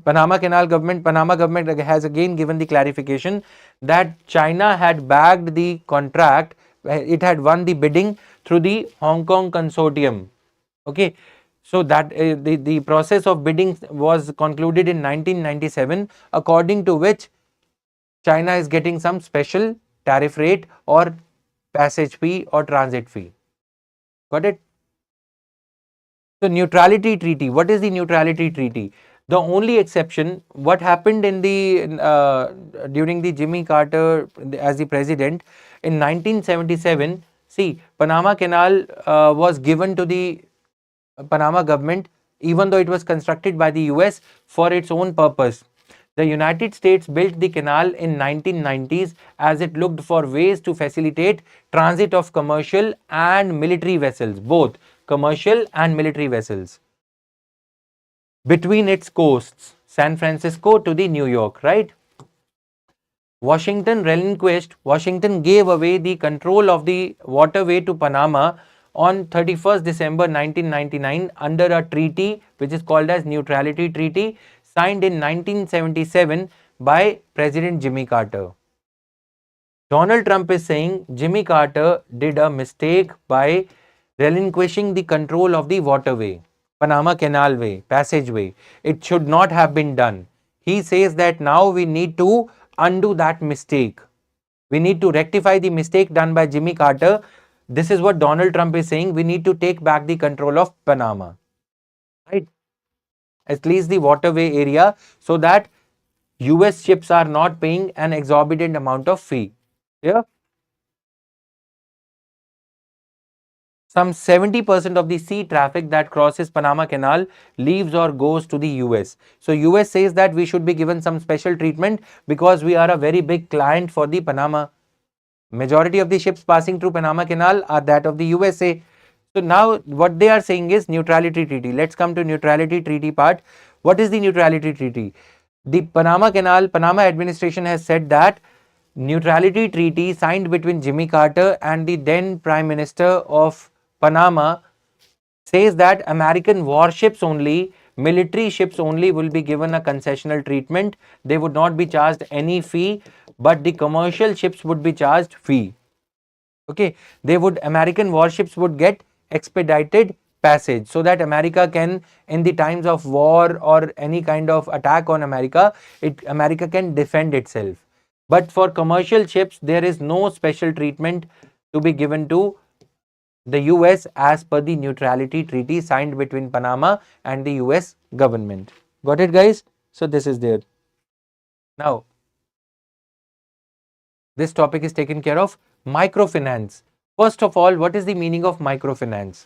Panama government has again given the clarification that China had bagged the contract, it had won the bidding through the Hong Kong consortium. Okay, so that the process of bidding was concluded in 1997, according to which China is getting some special tariff rate or passage fee or transit fee. Got it? So, neutrality treaty. What is the neutrality treaty? The only exception, what happened in the during the Jimmy Carter as the president in 1977. See, Panama Canal was given to the Panama government, even though it was constructed by the US for its own purpose. The United States built the canal in 1990s as it looked for ways to facilitate transit of commercial and military vessels, both commercial and military vessels, between its coasts, San Francisco to the New York, right? Washington gave away the control of the waterway to Panama on 31st December 1999 under a treaty which is called as Neutrality Treaty, signed in 1977 by President Jimmy Carter. Donald Trump is saying Jimmy Carter did a mistake by relinquishing the control of the waterway, Panama Canal way, passageway. It should not have been done. He says that now we need to undo that mistake. We need to rectify the mistake done by Jimmy Carter. This is what Donald Trump is saying. We need to take back the control of Panama, right? At least the waterway area, so that US ships are not paying an exorbitant amount of fee. Yeah. Some 70% of the sea traffic that crosses Panama Canal leaves or goes to the US. So US says that we should be given some special treatment because we are a very big client for the Panama. Majority of the ships passing through Panama Canal are that of the USA. So now what they are saying is neutrality treaty. Let's come to neutrality treaty part. What is the neutrality treaty? The Panama administration has said that neutrality treaty signed between Jimmy Carter and the then Prime Minister of Panama says that American warships only, military ships only will be given a concessional treatment. They would not be charged any fee, but the commercial ships would be charged fee. Okay, American warships would get expedited passage, so that America can, in the times of war or any kind of attack on America, America can defend itself. But for commercial ships, there is no special treatment to be given to the US as per the neutrality treaty signed between Panama and the US government. Got it, guys? So this is there. Now, this topic is taken care of. Microfinance. First of all, what is the meaning of microfinance?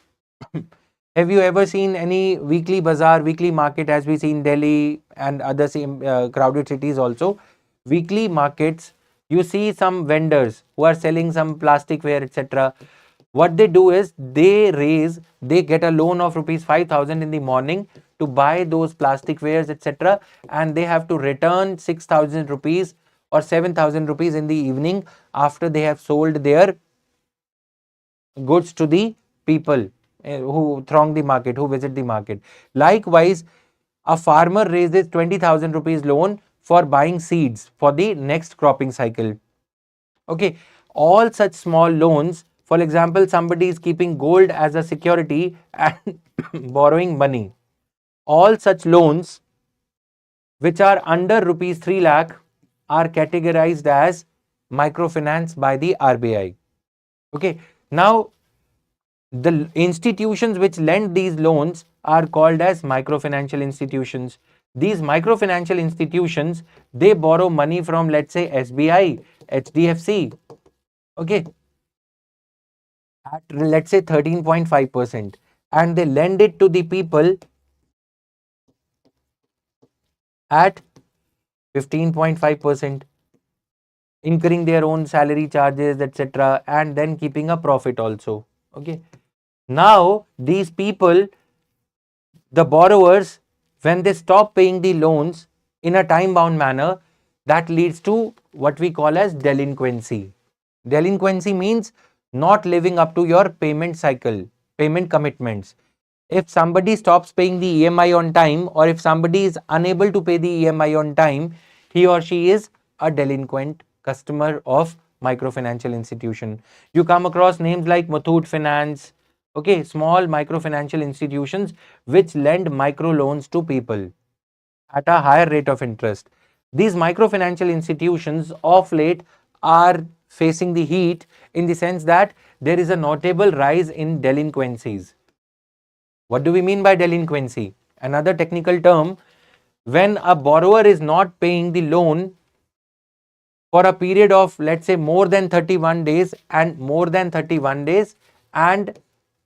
Have you ever seen any weekly bazaar, weekly market, as we see in Delhi and other same crowded cities also? Weekly markets, you see some vendors who are selling some plasticware, etc. What they do is they get a loan of rupees 5,000 in the morning to buy those plasticwares, etc. And they have to return 6,000 rupees or 7,000 rupees in the evening after they have sold their goods to the people who throng the market, who visit the market. Likewise, a farmer raises 20,000 rupees loan for buying seeds for the next cropping cycle. Okay, all such small loans, for example, somebody is keeping gold as a security and borrowing money. All such loans which are under rupees 3 lakh are categorized as microfinance by the RBI. Okay, now the institutions which lend these loans are called as microfinancial institutions. These microfinancial institutions, they borrow money from, let's say, SBI, HDFC, okay, at, let's say, 13.5%, and they lend it to the people at 15.5%, incurring their own salary charges, etc., and then keeping a profit also. Okay, now these people, the borrowers, when they stop paying the loans in a time bound manner, that leads to what we call as delinquency. Delinquency means not living up to your payment cycle, payment commitments. If somebody stops paying the EMI on time, or if somebody is unable to pay the EMI on time, he or she is a delinquent customer of microfinancial institution. You come across names like Muthoot Finance, okay, small microfinancial institutions which lend micro loans to people at a higher rate of interest. These microfinancial institutions of late are facing the heat in the sense that there is a notable rise in delinquencies. What do we mean by delinquency? Another technical term, when a borrower is not paying the loan for a period of, let's say, more than 31 days and more than 31 days and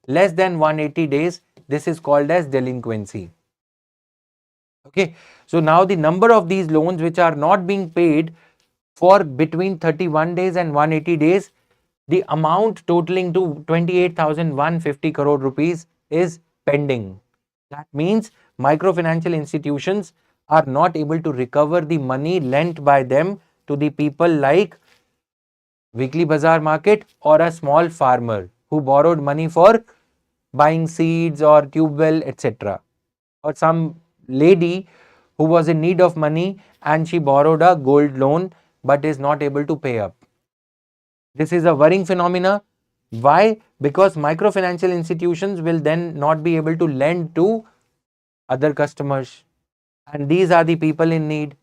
less than 180 days, this is called as delinquency. Okay, so now the number of these loans which are not being paid for between 31 days and 180 days, the amount totaling to 28,150 crore rupees is pending. That means microfinancial institutions are not able to recover the money lent by them to the people like weekly bazaar market or a small farmer who borrowed money for buying seeds or tube well, etc. Or some lady who was in need of money and she borrowed a gold loan but is not able to pay up. This is a worrying phenomena. Why? Because microfinancial institutions will then not be able to lend to other customers, and these are the people in need.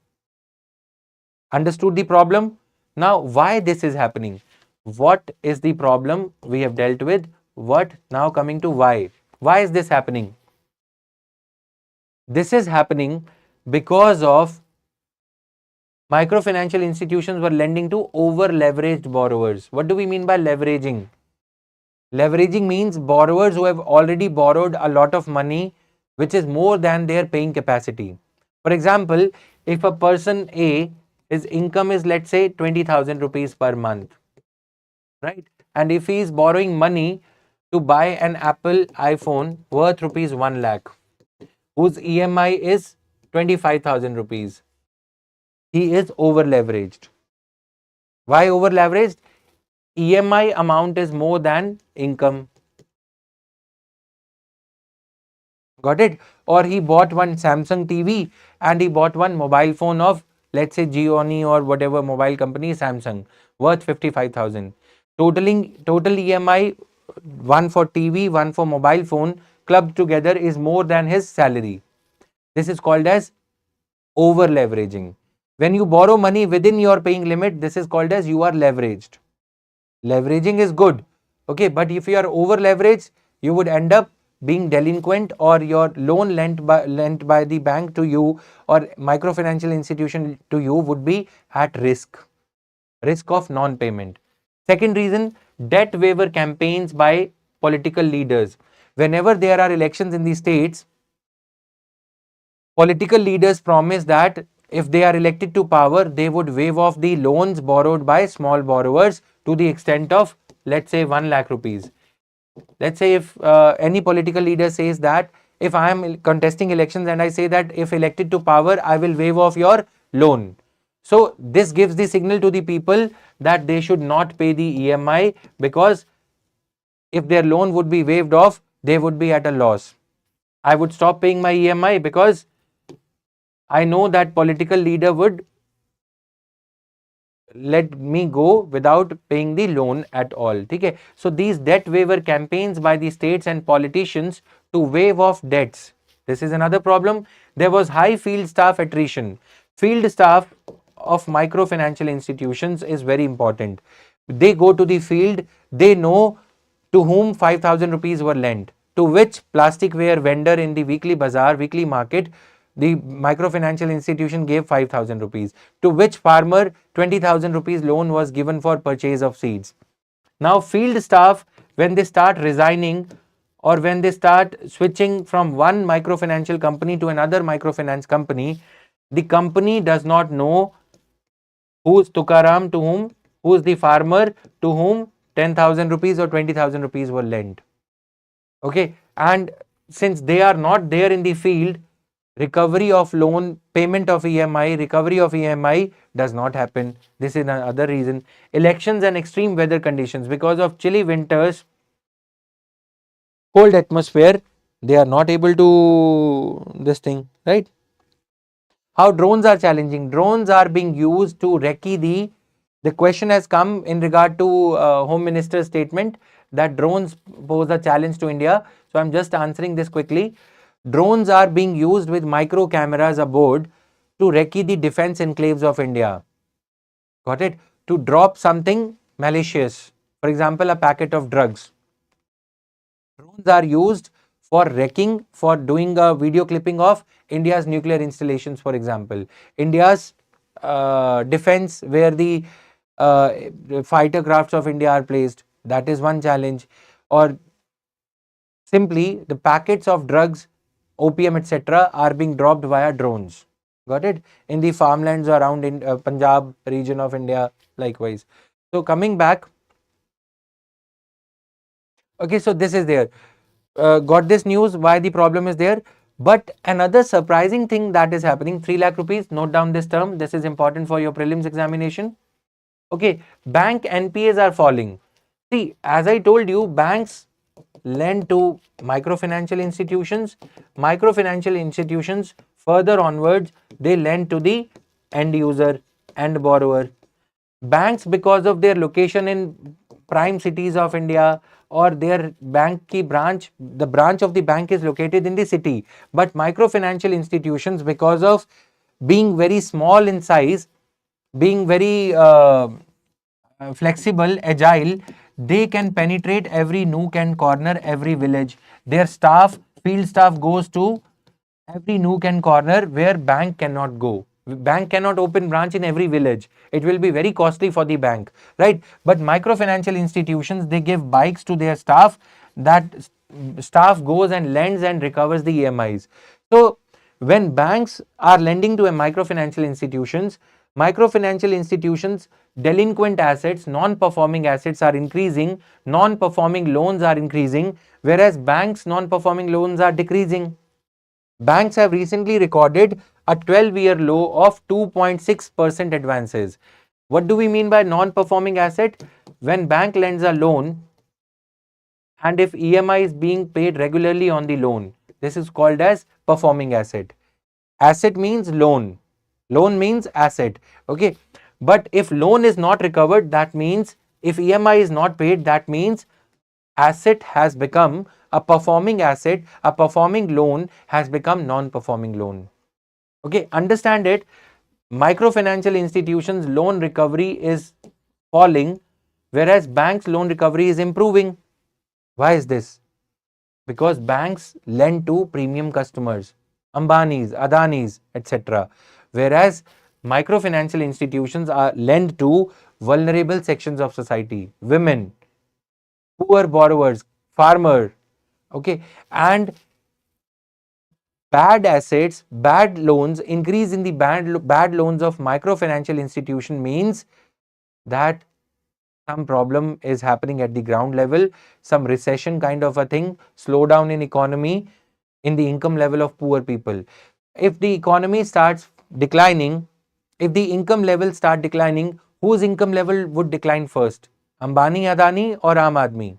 Understood the problem? Now, why this is happening? What is the problem we have dealt with? What? Now coming to why. Why is this happening? This is happening because of microfinancial institutions were lending to over leveraged borrowers. What do we mean by leveraging? Leveraging means borrowers who have already borrowed a lot of money which is more than their paying capacity. For example, if a person A, his income is, let's say, 20,000 rupees per month, right? And if he is borrowing money to buy an Apple iPhone worth rupees 1 lakh, whose EMI is 25,000 rupees, he is over leveraged. Why over leveraged? EMI amount is more than income. Got it? Or he bought one Samsung TV and he bought one mobile phone of, let's say, Gioni or whatever mobile company, Samsung, worth 55,000. Total EMI, one for TV, one for mobile phone, clubbed together is more than his salary. This is called as over leveraging. When you borrow money within your paying limit, this is called as you are leveraged. Leveraging is good, okay, but if you are over leveraged, you would end up being delinquent, or your loan lent by the bank to you or microfinancial institution to you would be at risk of non-payment. Second reason, debt waiver campaigns by political leaders. Whenever there are elections in the states, political leaders promise that if they are elected to power, they would waive off the loans borrowed by small borrowers to the extent of, let's say, 1 lakh rupees. Let's say if any political leader says that if I am contesting elections and I say that if elected to power, I will waive off your loan. So this gives the signal to the people that they should not pay the EMI, because if their loan would be waived off, they would be at a loss. I would stop paying my EMI because I know that political leader would let me go without paying the loan at all. Okay? So these debt waiver campaigns by the states and politicians to waive off debts. This is another problem. There was high field staff attrition. Field staff of microfinancial institutions is very important. They go to the field, they know to whom 5,000 rupees were lent, to which plasticware vendor in the weekly bazaar, weekly market, the microfinancial institution gave 5,000 rupees, to which farmer 20,000 rupees loan was given for purchase of seeds. Now field staff, when they start resigning or when they start switching from one microfinancial company to another microfinance company, the company does not know who's Tukaram to whom, who's the farmer to whom 10,000 rupees or 20,000 rupees were lent. Okay, and since they are not there in the field, recovery of loan, payment of EMI, recovery of EMI does not happen. This is another reason. Elections and extreme weather conditions. Because of chilly winters, cold atmosphere, they are not able to this thing, right? How drones are challenging. Drones are being used to recce the question has come in regard to Home Minister's statement that drones pose a challenge to India. So I'm just answering this quickly. Drones are being used with micro cameras aboard to recce the defense enclaves of India. Got it? To drop something malicious. For example, a packet of drugs. Drones are used for wrecking, for doing a video clipping of India's nuclear installations, for example. India's defense, where the fighter crafts of India are placed. That is one challenge. Or simply the packets of drugs, opium, etc. are being dropped via drones. Got it? In the farmlands around in Punjab region of India, likewise. So coming back. Okay, so this is there. Got this news, why the problem is there. But another surprising thing that is happening, 3 lakh rupees, note down this term. This is important for your prelims examination. Okay, bank NPAs are falling. See, as I told you, banks lend to microfinancial institutions. Microfinancial institutions further onwards, they lend to the end user and borrower. Banks, because of their location in prime cities of India, or their bank ki branch, the branch of the bank is located in the city. But microfinancial institutions, because of being very small in size, being very flexible, agile, they can penetrate every nook and corner, every village. Their staff, field staff goes to every nook and corner where bank cannot go. Bank cannot open branch in every village. It will be very costly for the bank, right? But microfinancial institutions, they give bikes to their staff. That staff goes and lends and recovers the EMIs. So when banks are lending to a microfinancial institutions, delinquent assets, non-performing assets are increasing, non-performing loans are increasing, whereas banks' non-performing loans are decreasing. Banks have recently recorded a 12-year low of 2.6% advances. What do we mean by non-performing asset? When bank lends a loan and if EMI is being paid regularly on the loan, this is called as performing asset. Asset means loan. Loan means asset. Okay. But if loan is not recovered, that means if EMI is not paid, that means asset has become a performing asset, a performing loan has become non-performing loan. Okay, understand it. Microfinancial institutions loan recovery is falling, whereas banks loan recovery is improving. Why is this? Because banks lend to premium customers, Ambanis, Adanis, etc. Whereas microfinancial institutions are lend to vulnerable sections of society, women, poor borrowers, farmer. Okay, and bad assets, bad loans, increase in the bad loans of microfinancial institution means that some problem is happening at the ground level, some recession kind of a thing, slowdown in economy, in the income level of poor people. If the economy starts declining, if the income level start declining, whose income level would decline first? Ambani, Adani or Aam Aadmi?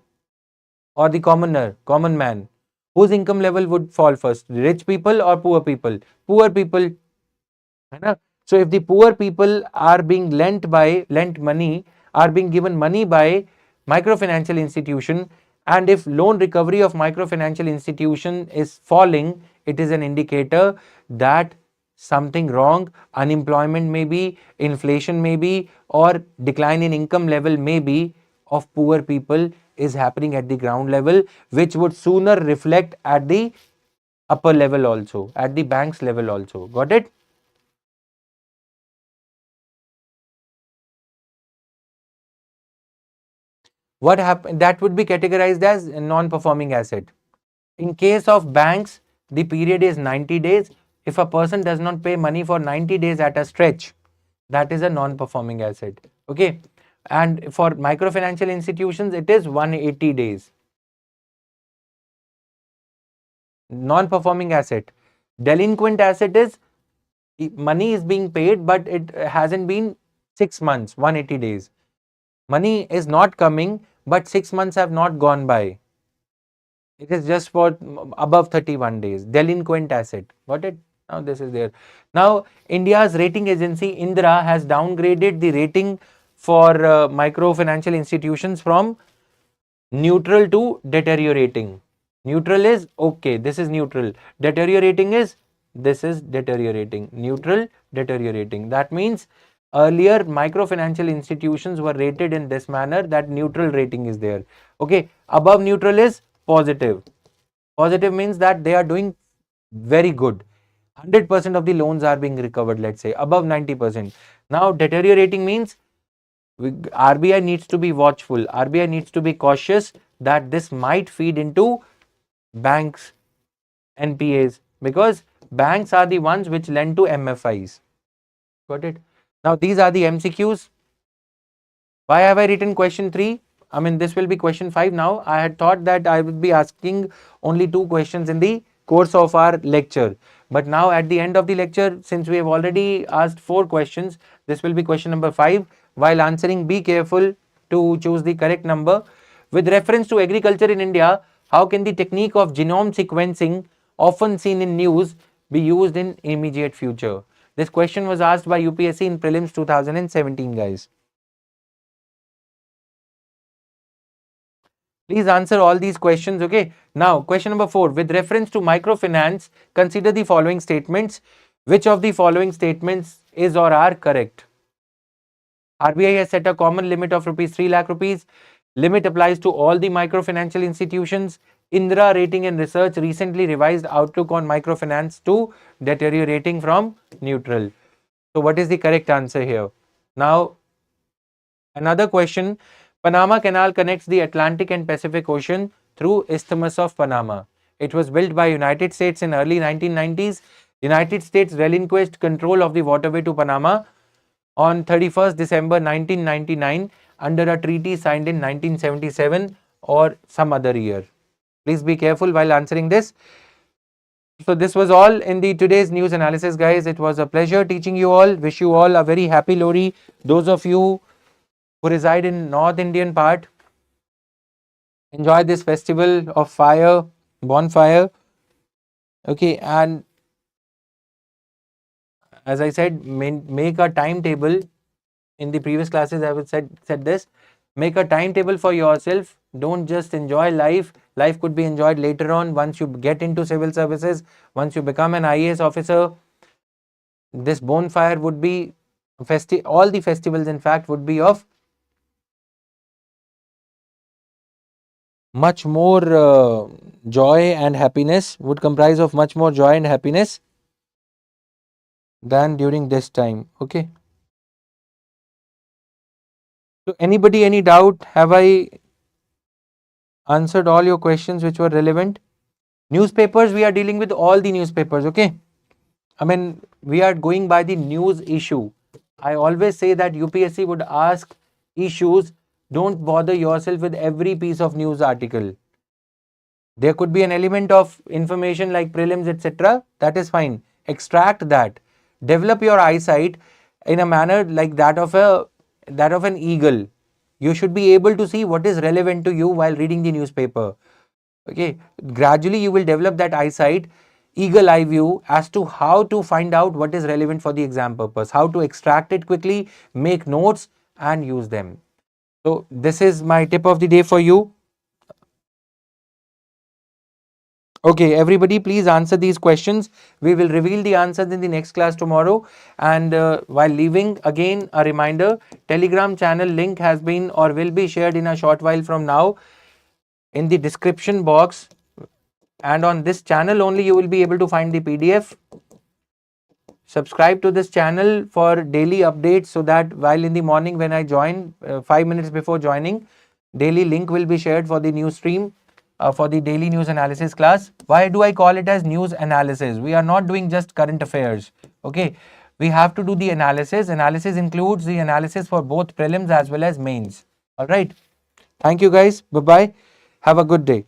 Or the commoner, common man? Whose income level would fall first? Rich people or poor people? Poor people. है ना? So if the poor people are being lent money, are being given money by microfinancial institution, and if loan recovery of microfinancial institution is falling, it is an indicator that something wrong, unemployment may be, inflation may be, or decline in income level may be of poor people is happening at the ground level, which would sooner reflect at the upper level also, at the bank's level also. Got it? What happen, that would be categorized as a non-performing asset. In case of banks, the period is 90 days. If a person does not pay money for 90 days at a stretch, that is a non-performing asset. Okay, and for microfinancial institutions, it is 180 days. Non-performing asset. Delinquent asset is money is being paid, but it hasn't been 6 months, 180 days. Money is not coming, but 6 months have not gone by. It is just for above 31 days. Delinquent asset. Got it? Now this is there. Now India's rating agency Indra has downgraded the rating for microfinancial institutions from neutral to deteriorating. Neutral is okay. This is neutral. Deteriorating is this is deteriorating. Neutral, deteriorating. That means earlier microfinancial institutions were rated in this manner, that neutral rating is there. Okay, above neutral is positive. Positive means that they are doing very good. 100% of the loans are being recovered, let's say above 90%. Now deteriorating means RBI needs to be watchful. RBI needs to be cautious that this might feed into banks, NPAs, because banks are the ones which lend to MFIs. Got it? Now these are the MCQs. Why have I written question 3? I mean, this will be question 5 now. I had thought that I would be asking only 2 questions in the course of our lecture. But now at the end of the lecture, since we have already asked 4 questions, this will be question number 5. While answering, be careful to choose the correct number. With reference to agriculture in India, how can the technique of genome sequencing, often seen in news, be used in immediate future? This question was asked by UPSC in prelims 2017, guys. Please answer all these questions, okay? Now, question number 4. With reference to microfinance, consider the following statements. Which of the following statements is or are correct? RBI has set a common limit of rupees 3 lakh rupees. Limit applies to all the microfinancial institutions. Indra Rating and Research recently revised outlook on microfinance to deteriorating from neutral. So, what is the correct answer here? Now, another question. Panama Canal connects the Atlantic and Pacific Ocean through Isthmus of Panama. It was built by United States in early 1990s. United States relinquished control of the waterway to Panama on 31st December 1999 under a treaty signed in 1977 or some other year. Please be careful while answering this. So this was all in the today's news analysis, guys. It was a pleasure teaching you all. Wish you all a very happy Lohri. Those of you who reside in North Indian part, enjoy this festival of fire, bonfire. Okay, and as I said, make a timetable. In the previous classes, I would said this. Make a timetable for yourself Don't just enjoy life. Life could be enjoyed later on once you get into civil services, once you become an IAS officer. This bonfire would be all the festivals in fact would be of much more joy and happiness, would comprise of much more joy and happiness than during this time. Okay. So anybody, any doubt? Have I answered all your questions which were relevant? Newspapers, we are dealing with all the newspapers. Okay. I mean, we are going by the news issue. I always say that UPSC would ask issues. Don't bother yourself with every piece of news article. There could be an element of information like prelims, etc. That is fine. Extract that. Develop your eyesight in a manner like that of an eagle. You should be able to see what is relevant to you while reading the newspaper. Okay. Gradually, you will develop that eyesight, eagle eye view as to how to find out what is relevant for the exam purpose, how to extract it quickly, make notes and use them. So this is my tip of the day for you. Okay, everybody, please answer these questions. We will reveal the answers in the next class tomorrow. And while leaving, again, a reminder, Telegram channel link has been or will be shared in a short while from now in the description box. And on this channel only, you will be able to find the PDF. Subscribe to this channel for daily updates so that while in the morning when I join, 5 minutes before joining, daily link will be shared for the news stream. For the daily news analysis class. Why do I call it as news analysis? We are not doing just current affairs. Okay. We have to do the analysis. Analysis includes the analysis for both prelims as well as mains. All right. Thank you guys. Bye-bye. Have a good day.